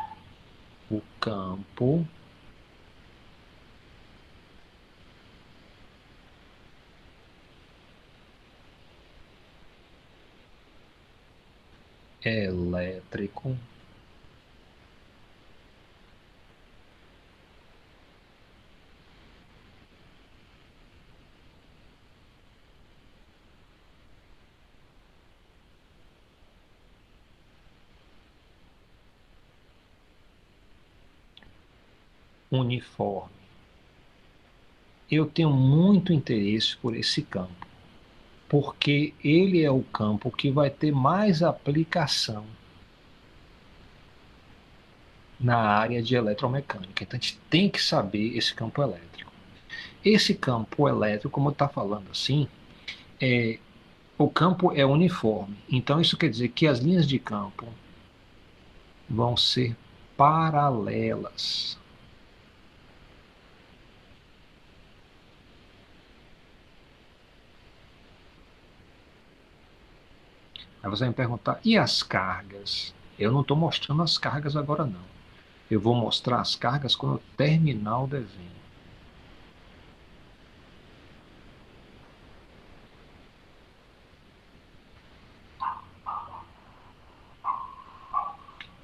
Speaker 1: o campo elétrico uniforme. Eu tenho muito interesse por esse campo, porque ele é o campo que vai ter mais aplicação na área de eletromecânica. Então a gente tem que saber esse campo elétrico. Esse campo elétrico, como está falando assim, o campo é uniforme. Então isso quer dizer que as linhas de campo vão ser paralelas. Aí você vai me perguntar, e as cargas? Eu não estou mostrando as cargas agora não. Eu vou mostrar as cargas quando eu terminar o desenho.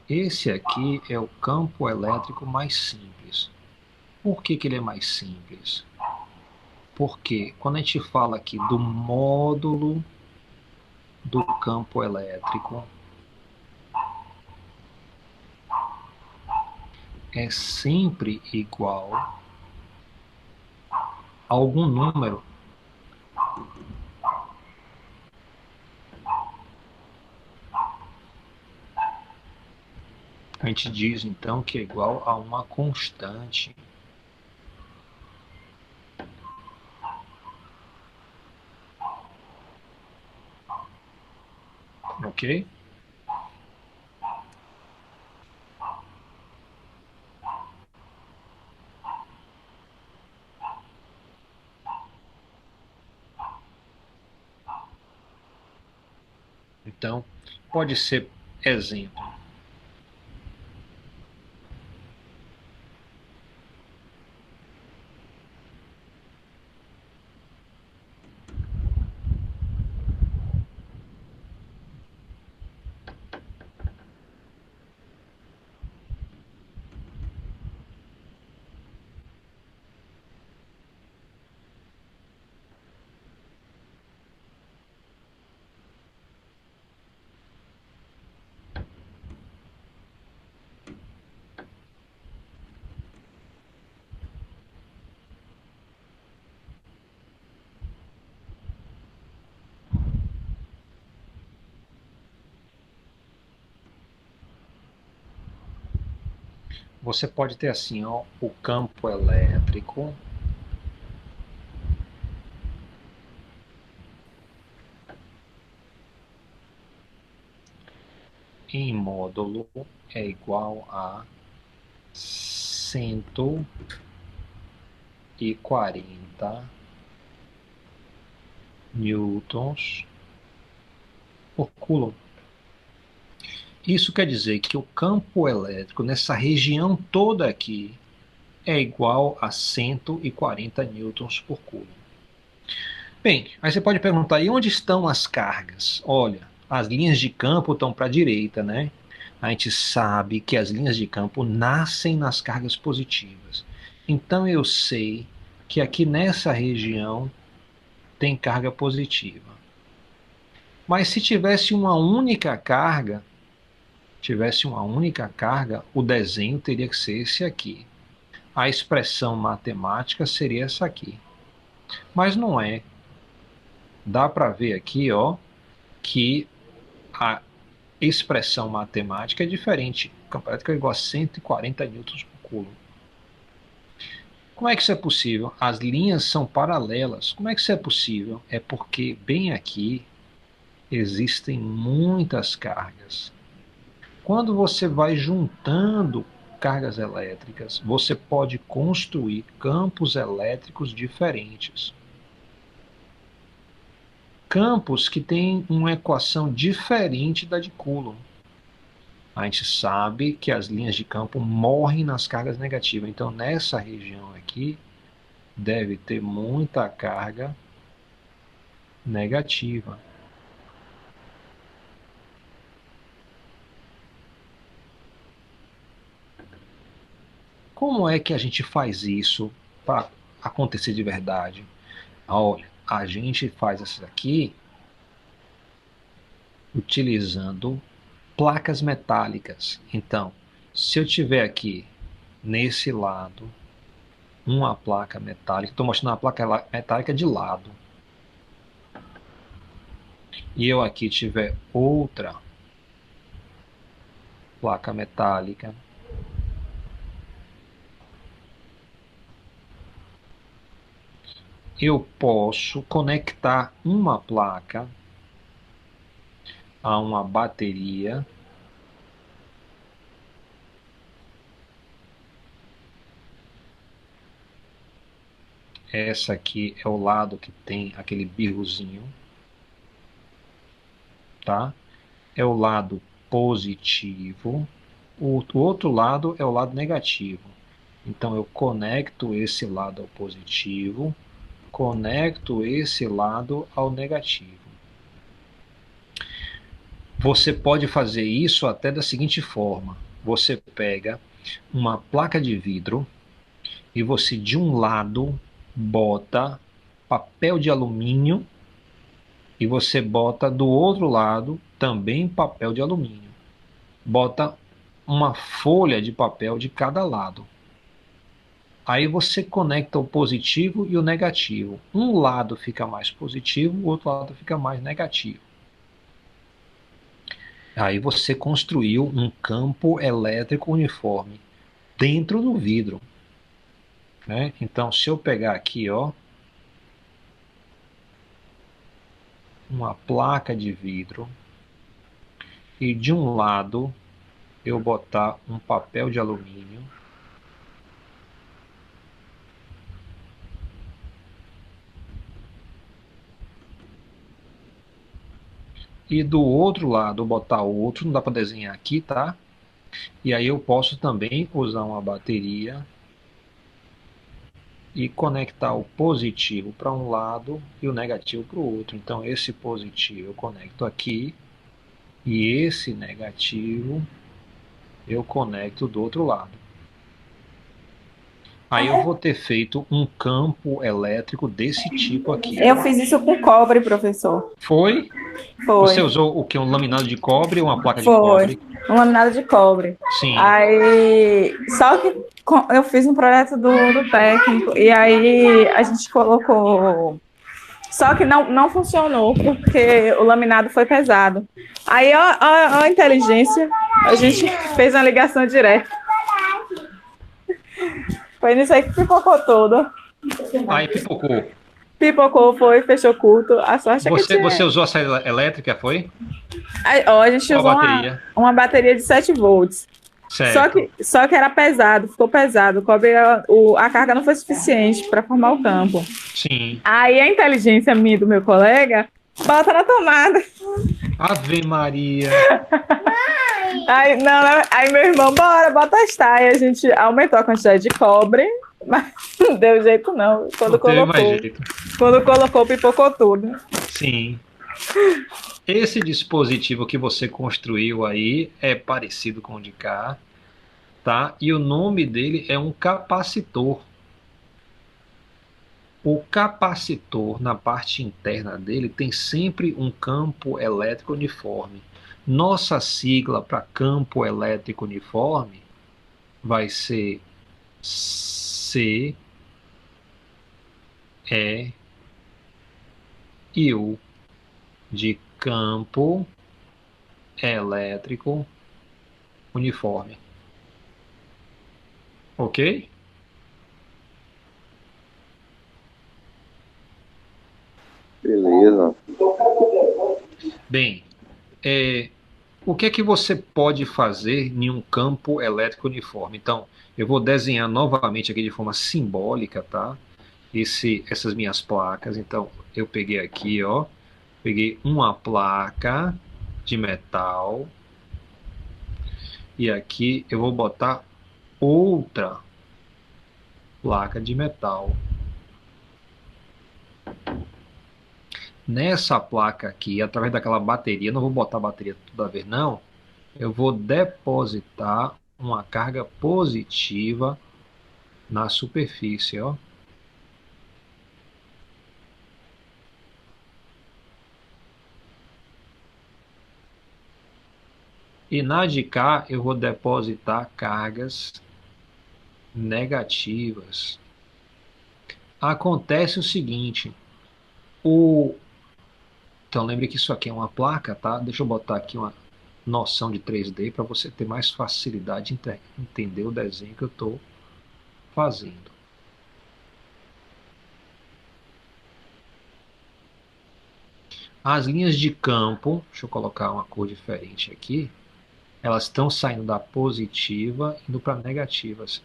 Speaker 1: Esse aqui é o campo elétrico mais simples. Por que que ele é mais simples? Porque quando a gente fala aqui do módulo do campo elétrico, é sempre igual a algum número a gente diz então que é igual a uma constante. Ok? Então, pode ser exemplo. você pode ter assim, ó, o campo elétrico em módulo é igual a 140 newtons por coulomb. Isso quer dizer que o campo elétrico nessa região toda aqui é igual a 140 newtons por coulomb. Bem, aí você pode perguntar, e onde estão as cargas? Olha, as linhas de campo estão para a direita, né? A gente sabe que as linhas de campo nascem nas cargas positivas. Então eu sei que aqui nessa região tem carga positiva. Mas se tivesse uma única carga, o desenho teria que ser esse aqui. A expressão matemática seria essa aqui. Mas não é. Dá para ver aqui, ó, que a expressão matemática é diferente. O campo elétrico é igual a 140 newtons por coulomb. Como é que isso é possível? As linhas são paralelas. Como é que isso é possível? É porque bem aqui existem muitas cargas. Quando você vai juntando cargas elétricas, você pode construir campos elétricos diferentes. Campos que têm uma equação diferente da de Coulomb. A gente sabe que as linhas de campo morrem nas cargas negativas. Então, nessa região aqui, deve ter muita carga negativa. Como é que a gente faz isso para acontecer de verdade? Olha, a gente faz isso aqui utilizando placas metálicas. Então, se eu tiver aqui nesse lado uma placa metálica, estou mostrando a placa metálica de lado, e eu aqui tiver outra placa metálica, eu posso conectar uma placa a uma bateria essa aqui é o lado que tem aquele birrozinho, tá? É o lado positivo, o outro lado é o lado negativo. Então eu conecto esse lado ao positivo, conecto esse lado ao negativo. Você pode fazer isso até da seguinte forma: você pega uma placa de vidro e você de um lado bota papel de alumínio e você bota do outro lado também papel de alumínio. Bota uma folha de papel de cada lado. Aí você conecta o positivo e o negativo. Um lado fica mais positivo, o outro lado fica mais negativo. Aí você construiu um campo elétrico uniforme dentro do vidro, né? Então, se eu pegar aqui, ó, uma placa de vidro e de um lado eu botar um papel de alumínio, e do outro lado botar outro, não dá para desenhar aqui, tá? E aí eu posso também usar uma bateria e conectar o positivo para um lado e o negativo para o outro. Então esse positivo eu conecto aqui e esse negativo eu conecto do outro lado. Aí eu vou ter feito um campo elétrico desse tipo aqui.
Speaker 2: Eu fiz isso com cobre, professor.
Speaker 1: Foi?
Speaker 2: Foi.
Speaker 1: Você usou o que? Um laminado de cobre ou uma placa de
Speaker 2: Foi.
Speaker 1: cobre?
Speaker 2: Um laminado de cobre.
Speaker 1: Sim.
Speaker 2: Aí, só que eu fiz um projeto do técnico e aí a gente colocou. Só que não funcionou porque o laminado foi pesado. Aí, ó a inteligência, a gente fez uma ligação direta. Foi nisso aí que pipocou tudo.
Speaker 1: Aí pipocou.
Speaker 2: Pipocou, foi, fechou curto. A sorte é que
Speaker 1: Você
Speaker 2: tinha.
Speaker 1: usou a saída elétrica, foi?
Speaker 2: Aí, ó, a gente
Speaker 1: Qual a
Speaker 2: usou
Speaker 1: bateria?
Speaker 2: uma bateria de 7 volts.
Speaker 1: Certo.
Speaker 2: Só que era pesado, ficou pesado. A carga não foi suficiente para formar o campo.
Speaker 1: Sim.
Speaker 2: Aí a inteligência minha e do meu colega bota na tomada.
Speaker 1: Ave Maria.
Speaker 2: Aí, não, aí meu irmão, bora, bota testar. Aí a gente aumentou a quantidade de cobre, mas não deu jeito não.
Speaker 1: Não teve mais jeito.
Speaker 2: Quando colocou, pipocou tudo.
Speaker 1: Sim. Esse dispositivo que você construiu aí é parecido com o de cá, tá? E o nome dele é um capacitor. O capacitor, na parte interna dele, tem sempre um campo elétrico uniforme. Nossa sigla para campo elétrico uniforme vai ser C, E e U, de campo elétrico uniforme. Ok?
Speaker 3: Beleza.
Speaker 1: Bem, o que é que você pode fazer em um campo elétrico uniforme? Então, eu vou desenhar novamente aqui de forma simbólica, tá? Essas minhas placas. Então, eu peguei aqui, ó, peguei uma placa de metal e aqui eu vou botar outra placa de metal. Nessa placa aqui, através daquela bateria, não vou botar a bateria toda vez, não. Eu vou depositar uma carga positiva na superfície, ó. E na de cá eu vou depositar cargas negativas. Acontece o seguinte, então lembre que isso aqui é uma placa, tá? Deixa eu botar aqui uma noção de 3D para você ter mais facilidade em entender o desenho que eu estou fazendo. As linhas de campo, deixa eu colocar uma cor diferente aqui, elas estão saindo da positiva indo para negativas.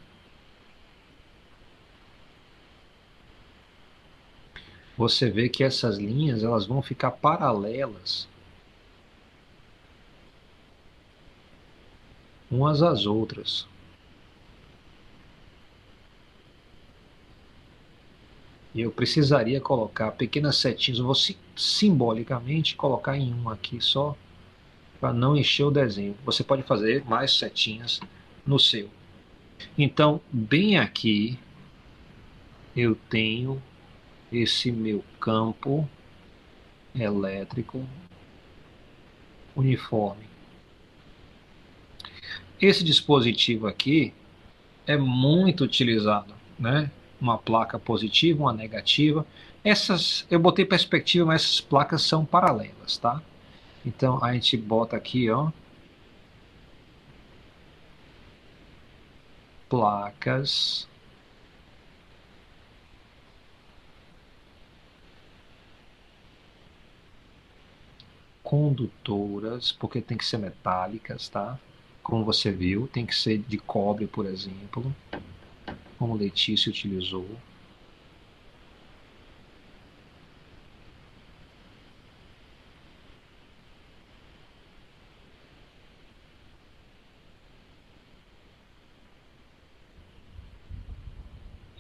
Speaker 1: Você vê que essas linhas elas vão ficar paralelas umas às outras. E eu precisaria colocar pequenas setinhas, eu vou simbolicamente colocar em um aqui só, para não encher o desenho. Você pode fazer mais setinhas no seu. Então, bem aqui, eu tenho esse meu campo elétrico uniforme. Esse dispositivo aqui é muito utilizado, né? Uma placa positiva, uma negativa. Essas, eu botei perspectiva, mas essas placas são paralelas, tá? Então a gente bota aqui, ó, placas condutoras, porque tem que ser metálicas, tá? Como você viu, tem que ser de cobre, por exemplo, como Letícia utilizou.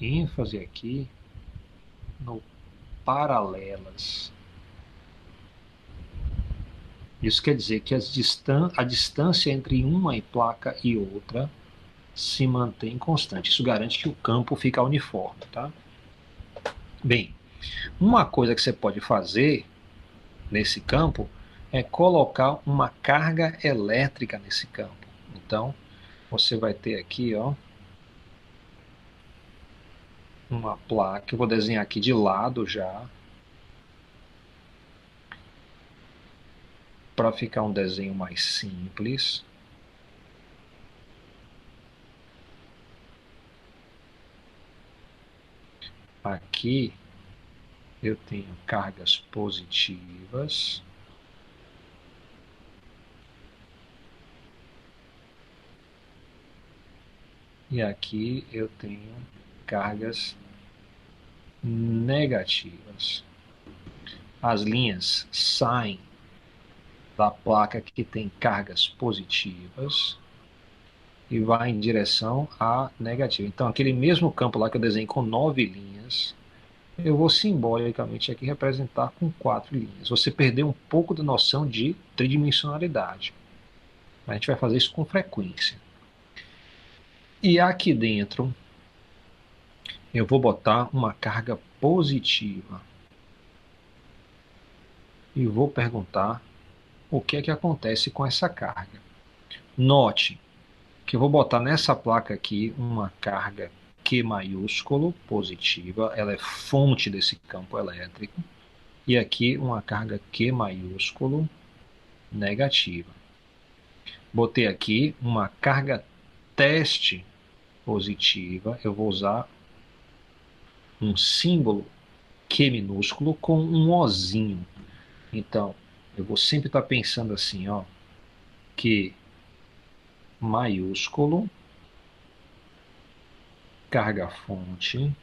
Speaker 1: ênfase aqui no paralelas. Isso quer dizer que a distância entre uma placa e outra se mantém constante. Isso garante que o campo fica uniforme, tá? Bem, uma coisa que você pode fazer nesse campo é colocar uma carga elétrica nesse campo. Então, você vai ter aqui, ó, uma placa. Eu vou desenhar aqui de lado já, para ficar um desenho mais simples. Aqui eu tenho cargas positivas. E aqui eu tenho cargas negativas. As linhas saem da placa que tem cargas positivas e vai em direção à negativa. Então, aquele mesmo campo lá que eu desenhei com 9 linhas, eu vou simbolicamente aqui representar com 4 linhas. Você perdeu um pouco da noção de tridimensionalidade. A gente vai fazer isso com frequência. E aqui dentro, eu vou botar uma carga positiva. E vou perguntar o que é que acontece com essa carga. Note que eu vou botar nessa placa aqui uma carga Q maiúsculo positiva, ela é fonte desse campo elétrico, e aqui uma carga Q maiúsculo negativa. Botei aqui uma carga teste positiva, eu vou usar um símbolo Q minúsculo com um Ozinho. Então, eu vou sempre estar pensando assim, ó, Q maiúsculo, carga fonte,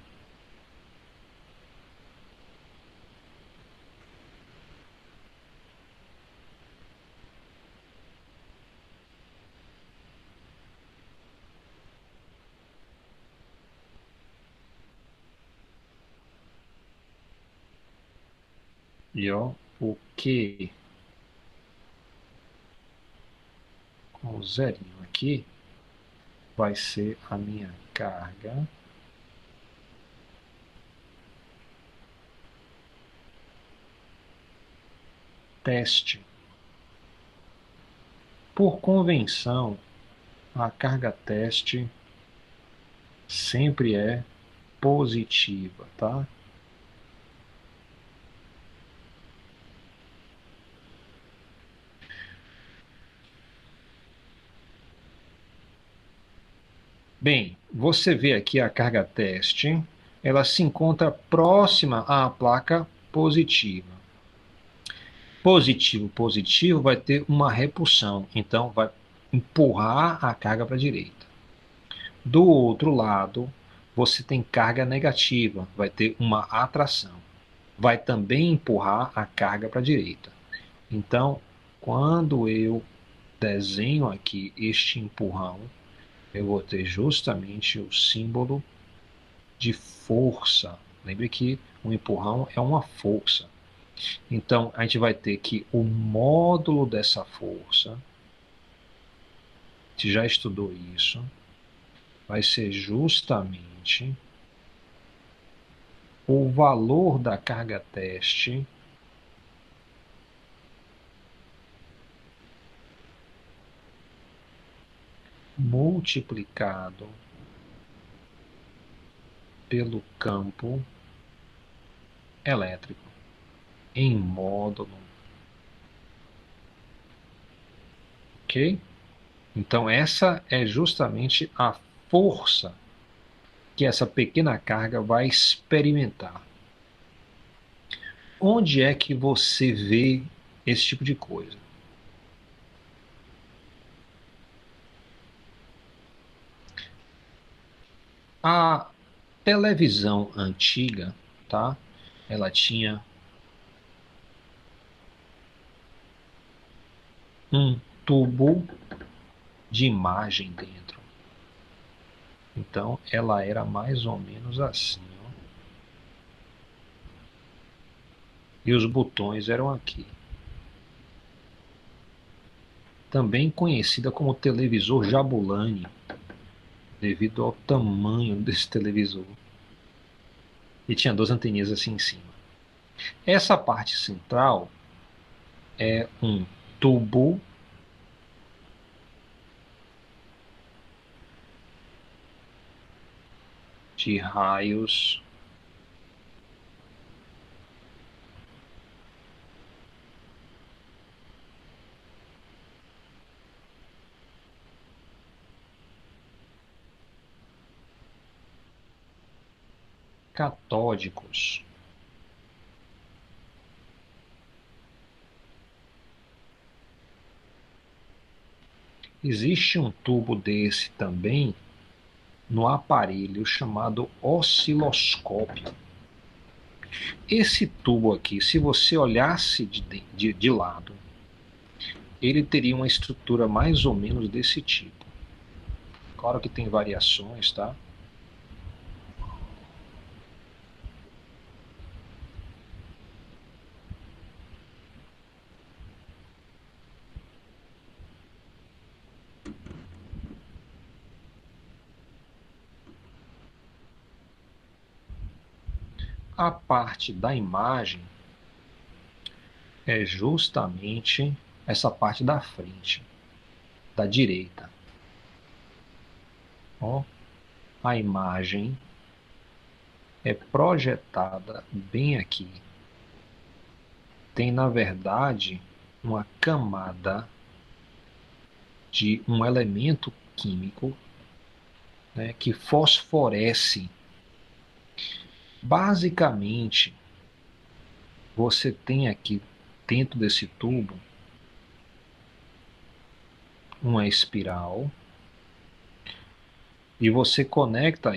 Speaker 1: e ó, o Q com o zerinho aqui vai ser a minha carga teste. Por convenção, a carga teste sempre é positiva, tá? Bem, você vê aqui a carga teste, ela se encontra próxima à placa positiva. Positivo, positivo vai ter uma repulsão, então vai empurrar a carga para a direita. Do outro lado, você tem carga negativa, vai ter uma atração. Vai também empurrar a carga para a direita. Então, quando eu desenho aqui este empurrão, eu vou ter justamente o símbolo de força. Lembre que o empurrão é uma força. Então, a gente vai ter que o módulo dessa força, a gente já estudou isso, vai ser justamente o valor da carga teste multiplicado pelo campo elétrico em módulo. Ok? Então, essa é justamente a força que essa pequena carga vai experimentar. Onde é que você vê esse tipo de coisa? A televisão antiga, tá? Ela tinha um tubo de imagem dentro. Então, ela era mais ou menos assim, ó. E os botões eram aqui. Também conhecida como televisor Jabulani, devido ao tamanho desse televisor. E tinha duas anteninhas assim em cima. Essa parte central é um tubo de raios catódicos. Existe um tubo desse também no aparelho chamado osciloscópio. Esse tubo aqui, se você olhasse de lado, ele teria uma estrutura mais ou menos desse tipo. Claro que tem variações, tá? A parte da imagem é justamente essa parte da frente, da direita. Ó, a imagem é projetada bem aqui. Tem, na verdade, uma camada de um elemento químico, né, que fosforece. Basicamente, você tem aqui dentro desse tubo uma espiral e você conecta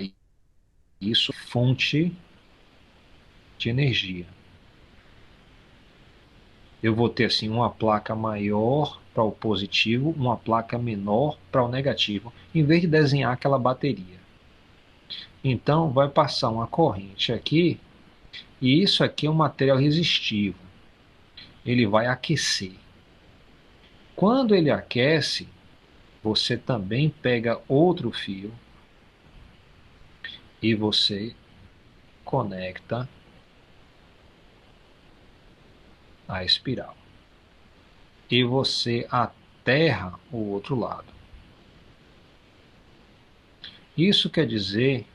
Speaker 1: isso à fonte de energia. Eu vou ter assim uma placa maior para o positivo, uma placa menor para o negativo, em vez de desenhar aquela bateria. Então vai passar uma corrente aqui, e isso aqui é um material resistivo. Ele vai aquecer. Quando ele aquece, você também pega outro fio e você conecta a espiral. E você aterra o outro lado. Isso quer dizer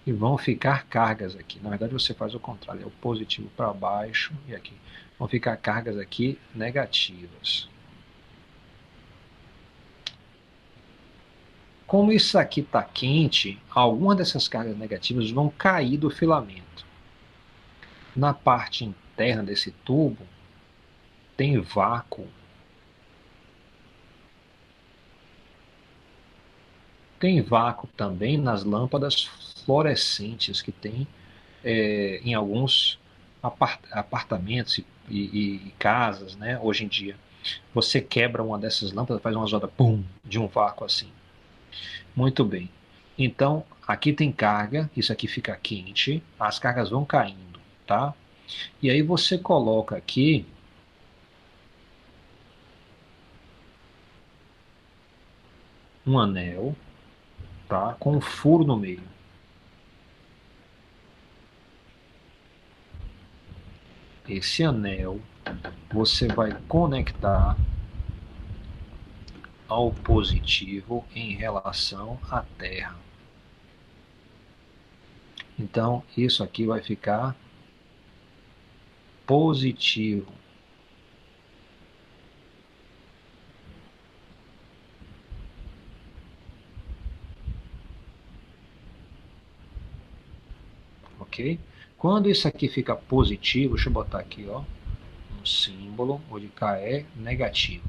Speaker 1: que vão ficar cargas aqui. Na verdade, você faz o contrário, é o positivo para baixo e aqui. Vão ficar cargas aqui negativas. Como isso aqui está quente, algumas dessas cargas negativas vão cair do filamento. Na parte interna desse tubo tem vácuo. Tem vácuo também nas lâmpadas fluorescentes que tem em alguns apartamentos e casas, né, hoje em dia. Você quebra uma dessas lâmpadas, faz uma zoada, pum, de um vácuo assim. Muito bem. Então, aqui tem carga, isso aqui fica quente, as cargas vão caindo, tá? E aí você coloca aqui um anel, tá? Com um furo no meio. Esse anel você vai conectar ao positivo em relação à Terra. Então, isso aqui vai ficar positivo. Ok? Quando isso aqui fica positivo, deixa eu botar aqui, ó, um símbolo, onde K é negativo.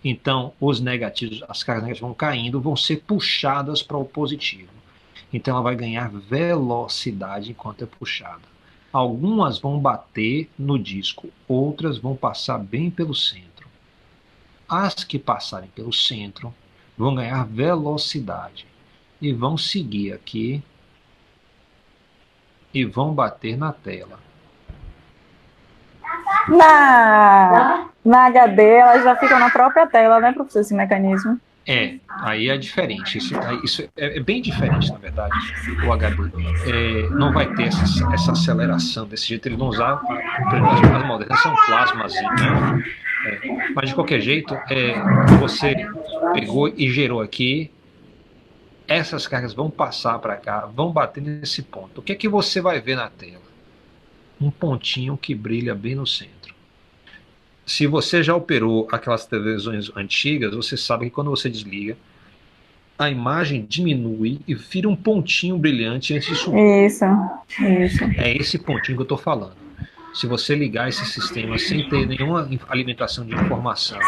Speaker 1: Então, os negativos, as cargas negativas vão caindo, vão ser puxadas para o positivo. Então, ela vai ganhar velocidade enquanto é puxada. Algumas vão bater no disco, outras vão passar bem pelo centro. As que passarem pelo centro vão ganhar velocidade e vão seguir aqui e vão bater na tela.
Speaker 2: Na HD, ela já fica na própria tela, né, professor, esse mecanismo?
Speaker 1: Aí é diferente. Isso é bem diferente, na verdade, o HD. Não vai ter essa aceleração desse jeito. Eles vão usar, as modernas são plasmas, né? Mas de qualquer jeito, você pegou e gerou aqui, essas cargas vão passar para cá, vão bater nesse ponto. O que é que você vai ver na tela? Um pontinho que brilha bem no centro. Se você já operou aquelas televisões antigas, você sabe que quando você desliga, a imagem diminui e vira um pontinho brilhante antes de subir.
Speaker 2: Isso.
Speaker 1: É esse pontinho que eu estou falando. Se você ligar esse sistema sem ter nenhuma alimentação de informação,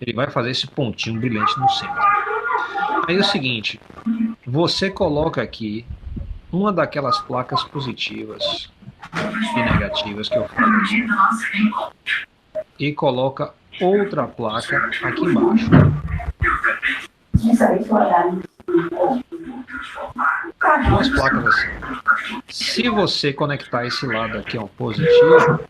Speaker 1: ele vai fazer esse pontinho brilhante no centro. Aí é o seguinte, você coloca aqui uma daquelas placas positivas e negativas que eu falei e coloca outra placa aqui embaixo. Duas placas assim. Se você conectar esse lado aqui ao positivo,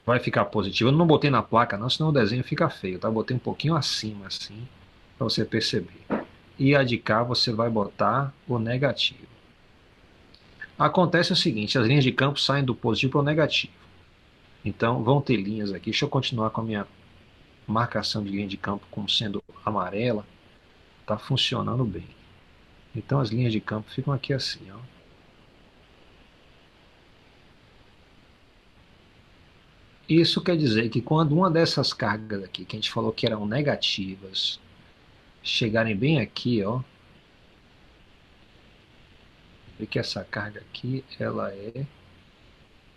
Speaker 1: vai ficar positivo. Eu não botei na placa não, senão o desenho fica feio, tá? Eu botei um pouquinho acima assim, para você perceber. E a de cá você vai botar o negativo. Acontece o seguinte, as linhas de campo saem do positivo para o negativo. Então vão ter linhas aqui. Deixa eu continuar com a minha marcação de linha de campo como sendo amarela. Está funcionando bem. Então as linhas de campo ficam aqui assim, ó. Isso quer dizer que quando uma dessas cargas aqui, que a gente falou que eram negativas, chegarem bem aqui, ó, vê que essa carga aqui, ela é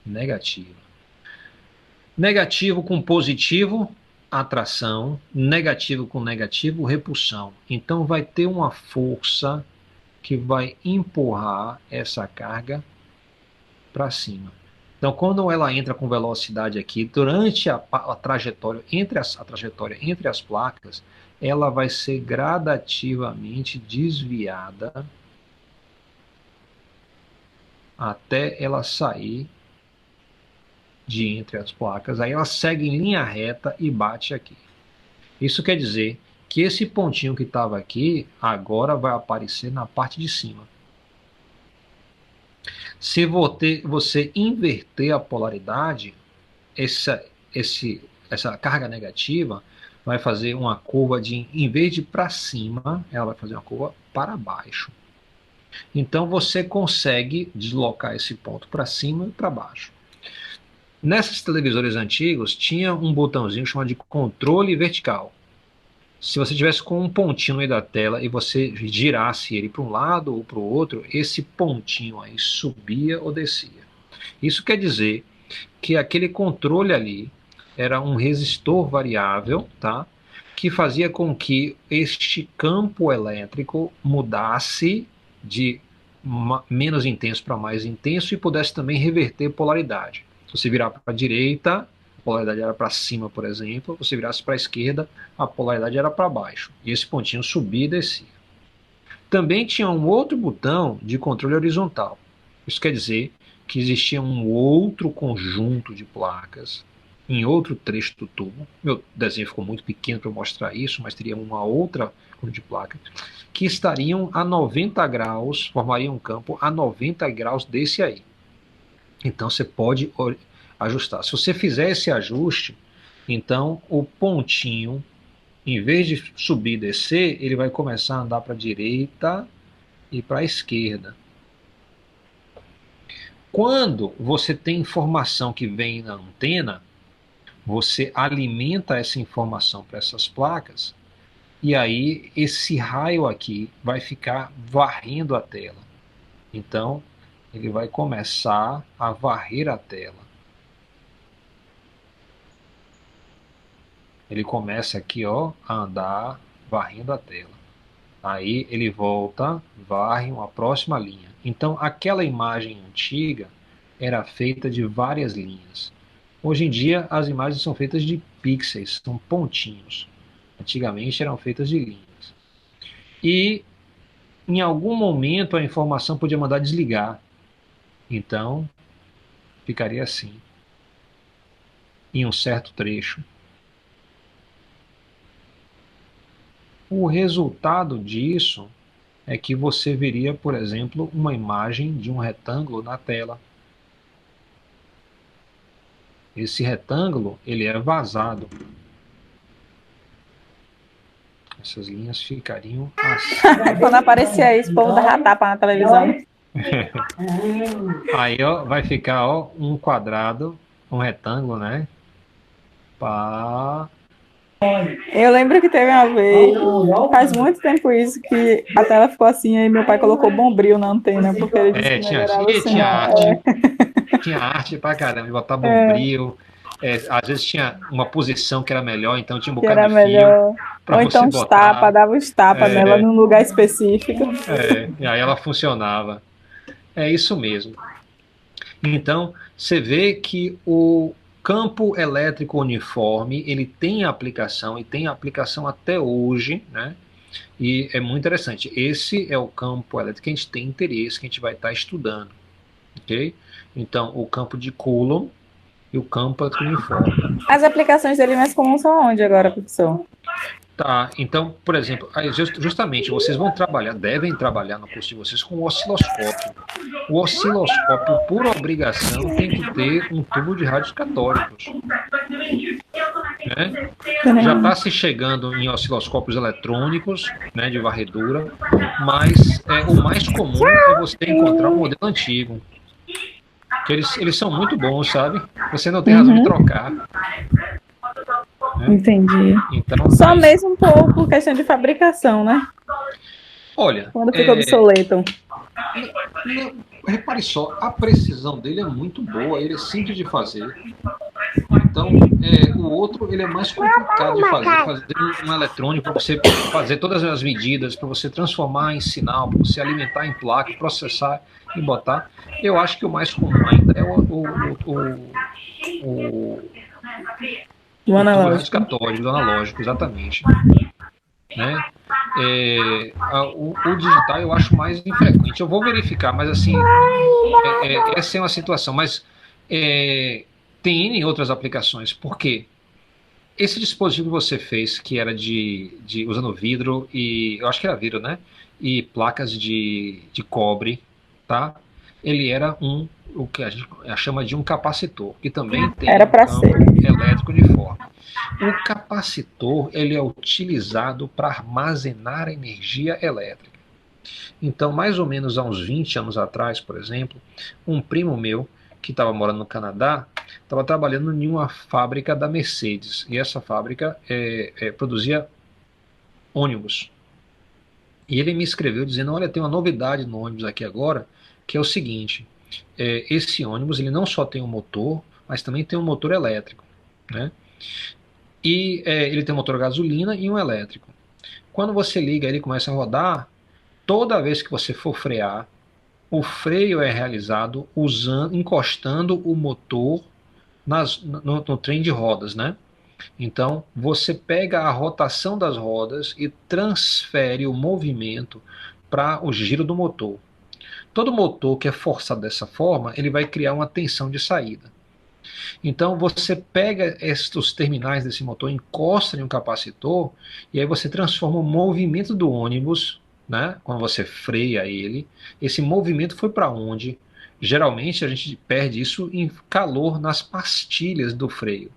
Speaker 1: negativa. Negativo com positivo, atração. Negativo com negativo, repulsão. Então vai ter uma força que vai empurrar essa carga para cima. Então, quando ela entra com velocidade aqui, durante a trajetória entre as placas, ela vai ser gradativamente desviada até ela sair de entre as placas. Aí ela segue em linha reta e bate aqui. Isso quer dizer que esse pontinho que estava aqui, agora vai aparecer na parte de cima. Se você inverter a polaridade, essa carga negativa vai fazer uma curva de, em vez de para cima, ela vai fazer uma curva para baixo. Então você consegue deslocar esse ponto para cima e para baixo. Nesses televisores antigos tinha um botãozinho chamado de controle vertical. Se você tivesse com um pontinho no meio da tela e você girasse ele para um lado ou para o outro, esse pontinho aí subia ou descia. Isso quer dizer que aquele controle ali era um resistor variável, tá? Que fazia com que este campo elétrico mudasse de menos intenso para mais intenso e pudesse também reverter polaridade. Se você virar para a direita, a polaridade era para cima, por exemplo. Se você virasse para a esquerda, a polaridade era para baixo. E esse pontinho subia e descia. Também tinha um outro botão de controle horizontal. Isso quer dizer que existia um outro conjunto de placas em outro trecho do tubo. Meu desenho ficou muito pequeno para mostrar isso, mas teria uma outra conjunto de placas que estariam a 90 graus, formariam um campo a 90 graus desse aí. Então você pode ajustar. Se você fizer esse ajuste, então o pontinho, em vez de subir e descer, ele vai começar a andar para a direita e para a esquerda. Quando você tem informação que vem na antena, você alimenta essa informação para essas placas, e aí esse raio aqui vai ficar varrendo a tela. Então, ele vai começar a varrer a tela. Ele começa aqui, ó, a andar varrendo a tela. Aí ele volta, varre uma próxima linha. Então, aquela imagem antiga era feita de várias linhas. Hoje em dia, as imagens são feitas de pixels, são pontinhos. Antigamente eram feitas de linhas. E, em algum momento, a informação podia mandar desligar. Então, ficaria assim, em um certo trecho. O resultado disso é que você veria, por exemplo, uma imagem de um retângulo na tela. Esse retângulo, ele é vazado. Essas linhas ficariam assim.
Speaker 2: Quando aparecia isso, o povo dava tapa na televisão.
Speaker 1: Aí, ó, vai ficar, ó, um quadrado, um retângulo, né? Pá.
Speaker 2: Eu lembro que teve uma vez, faz muito tempo isso, que a tela ficou assim, aí meu pai colocou bombril na antena, porque ele disse que melhorava o
Speaker 1: Tinha
Speaker 2: sinal.
Speaker 1: arte. Tinha arte pra caramba, de botar bombril. Às vezes tinha uma posição que era melhor, então tinha um
Speaker 2: Que
Speaker 1: bocado
Speaker 2: era
Speaker 1: de fio
Speaker 2: melhor.
Speaker 1: para
Speaker 2: Ou então
Speaker 1: você
Speaker 2: os tapas,
Speaker 1: botar.
Speaker 2: dava os tapas nela num lugar específico.
Speaker 1: E aí ela funcionava. É isso mesmo. Então, você vê que o campo elétrico uniforme, ele tem aplicação e tem aplicação até hoje, né? E é muito interessante. Esse é o campo elétrico que a gente tem interesse, que a gente vai estar estudando, ok? Então, o campo de Coulomb e o campo elétrico uniforme.
Speaker 2: As aplicações dele mais comuns são onde agora, professor?
Speaker 1: Tá, então, por exemplo, justamente vocês vão trabalhar, devem trabalhar no curso de vocês com o osciloscópio. O osciloscópio, por obrigação, tem que ter um tubo de rádios catódicos. Né? Já está se chegando em osciloscópios eletrônicos, né, de varredura, mas o mais comum é você encontrar um modelo antigo. Que eles são muito bons, sabe? Você não tem razão de trocar. Né?
Speaker 2: Entendi.
Speaker 1: Então,
Speaker 2: só mesmo por questão de fabricação, né?
Speaker 1: Olha,
Speaker 2: quando fica obsoleto.
Speaker 1: Repare só, a precisão dele é muito boa, ele é simples de fazer. Então, o outro ele é mais complicado de fazer um eletrônico para você fazer todas as medidas, para você transformar em sinal, para você alimentar em placa, processar e botar. Eu acho que o mais comum ainda é o analógico. Do analógico, exatamente. Né? O digital eu acho mais infrequente. Eu vou verificar, mas assim, essa é uma situação. Mas tem N outras aplicações. Por quê? Esse dispositivo que você fez, que era usando vidro, e eu acho que era vidro, né? E placas de cobre, tá? Ele era o que a gente chama de um capacitor, que também tem
Speaker 2: era para ser
Speaker 1: elétrico uniforme. O capacitor ele é utilizado para armazenar energia elétrica. Então, mais ou menos há uns 20 anos atrás, por exemplo, um primo meu que estava morando no Canadá estava trabalhando em uma fábrica da Mercedes, e essa fábrica produzia ônibus. E ele me escreveu dizendo: olha, tem uma novidade no ônibus aqui agora, que é o seguinte, esse ônibus ele não só tem um motor, mas também tem um motor elétrico, né? E ele tem um motor a gasolina e um elétrico. Quando você liga, ele começa a rodar. Toda vez que você for frear, o freio é realizado encostando o motor no trem de rodas, né? Então, você pega a rotação das rodas e transfere o movimento para o giro do motor. Todo motor que é forçado dessa forma, ele vai criar uma tensão de saída. Então, você pega estes terminais desse motor, encosta em um capacitor, e aí você transforma o movimento do ônibus, né? Quando você freia ele, esse movimento foi para onde? Geralmente a gente perde isso em calor nas pastilhas do freio.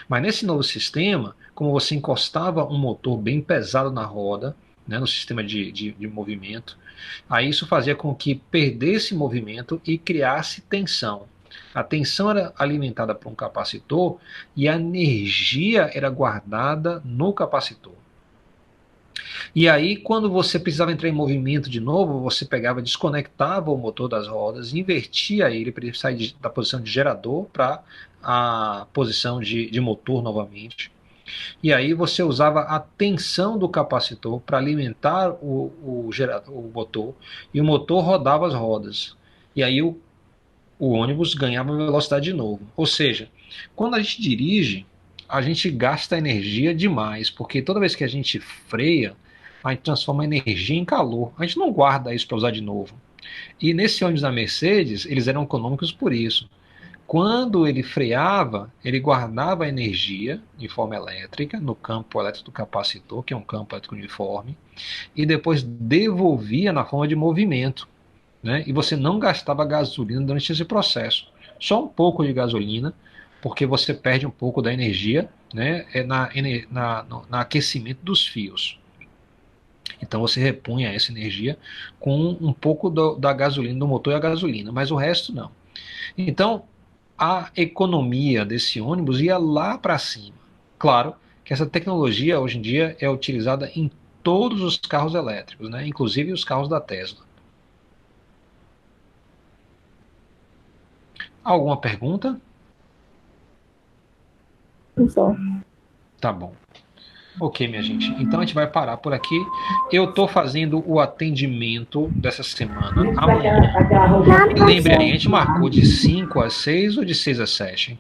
Speaker 1: Mas nesse novo sistema, como você encostava um motor bem pesado na roda, né, no sistema de movimento, aí isso fazia com que perdesse movimento e criasse tensão. A tensão era alimentada por um capacitor e a energia era guardada no capacitor. E aí, quando você precisava entrar em movimento de novo, você pegava, desconectava o motor das rodas, invertia ele para ele sair da posição de gerador para a posição de motor novamente. E aí você usava a tensão do capacitor para alimentar o motor, e o motor rodava as rodas. E aí o ônibus ganhava velocidade de novo. Ou seja, quando a gente dirige, a gente gasta energia demais, porque toda vez que a gente freia, a gente transforma a energia em calor. A gente não guarda isso para usar de novo. E nesse ônibus da Mercedes, eles eram econômicos por isso. Quando ele freava, ele guardava a energia de forma elétrica no campo elétrico do capacitor, que é um campo elétrico uniforme, e depois devolvia na forma de movimento. Né? E você não gastava gasolina durante esse processo. Só um pouco de gasolina, porque você perde um pouco da energia, né, no aquecimento dos fios. Então você repunha essa energia com um pouco da gasolina, do motor e a gasolina, mas o resto não. Então a economia desse ônibus ia lá para cima. Claro que essa tecnologia, hoje em dia, é utilizada em todos os carros elétricos, né? Inclusive os carros da Tesla. Alguma pergunta?
Speaker 2: Só.
Speaker 1: Tá bom. Ok, minha gente. Então a gente vai parar por aqui. Eu estou fazendo o atendimento dessa semana amanhã. E lembre aí, a gente marcou de 5 às 6 ou de 6 às 7? Hein?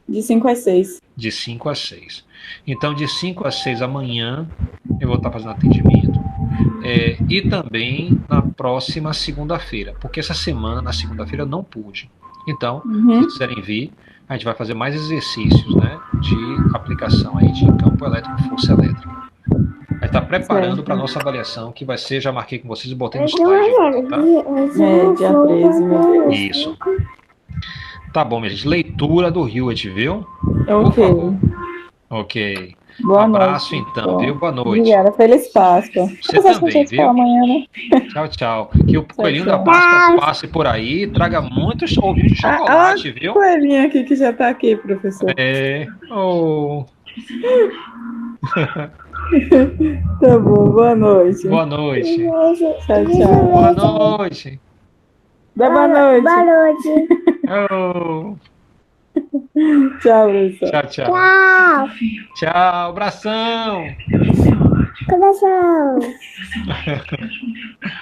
Speaker 2: De 5 às 6.
Speaker 1: De 5 às 6. Então, de 5 às 6 amanhã, eu vou estar fazendo atendimento. E também na próxima segunda-feira. Porque essa semana, na segunda-feira, eu não pude. Então, se vocês quiserem vir, a gente vai fazer mais exercícios, né, de aplicação aí de campo elétrico, força elétrica. A gente está preparando para a nossa avaliação, que vai ser, já marquei com vocês e botei no slide, tá?
Speaker 2: Dia 13, meu Deus.
Speaker 1: Isso. Tá bom, minha gente. Leitura do Hewitt, viu?
Speaker 2: Ok.
Speaker 1: Ok.
Speaker 2: Boa
Speaker 1: abraço,
Speaker 2: noite.
Speaker 1: então, viu? Boa noite.
Speaker 2: Obrigada. Feliz Páscoa.
Speaker 1: Você também, viu?
Speaker 2: Amanhã, né?
Speaker 1: Tchau, tchau. Que o coelhinho da Páscoa passe por aí, traga muitos ovinhos de chocolate, viu?
Speaker 2: Coelhinho aqui que já tá aqui, professor.
Speaker 1: Oh.
Speaker 2: Tá bom, boa noite.
Speaker 1: Boa noite.
Speaker 2: Tchau, tchau.
Speaker 1: Boa noite.
Speaker 2: Boa noite.
Speaker 4: Boa noite.
Speaker 1: Oh.
Speaker 2: Tchau, professor.
Speaker 1: Tchau, tchau.
Speaker 4: Tchau.
Speaker 1: Tchau, abração.
Speaker 4: Coração.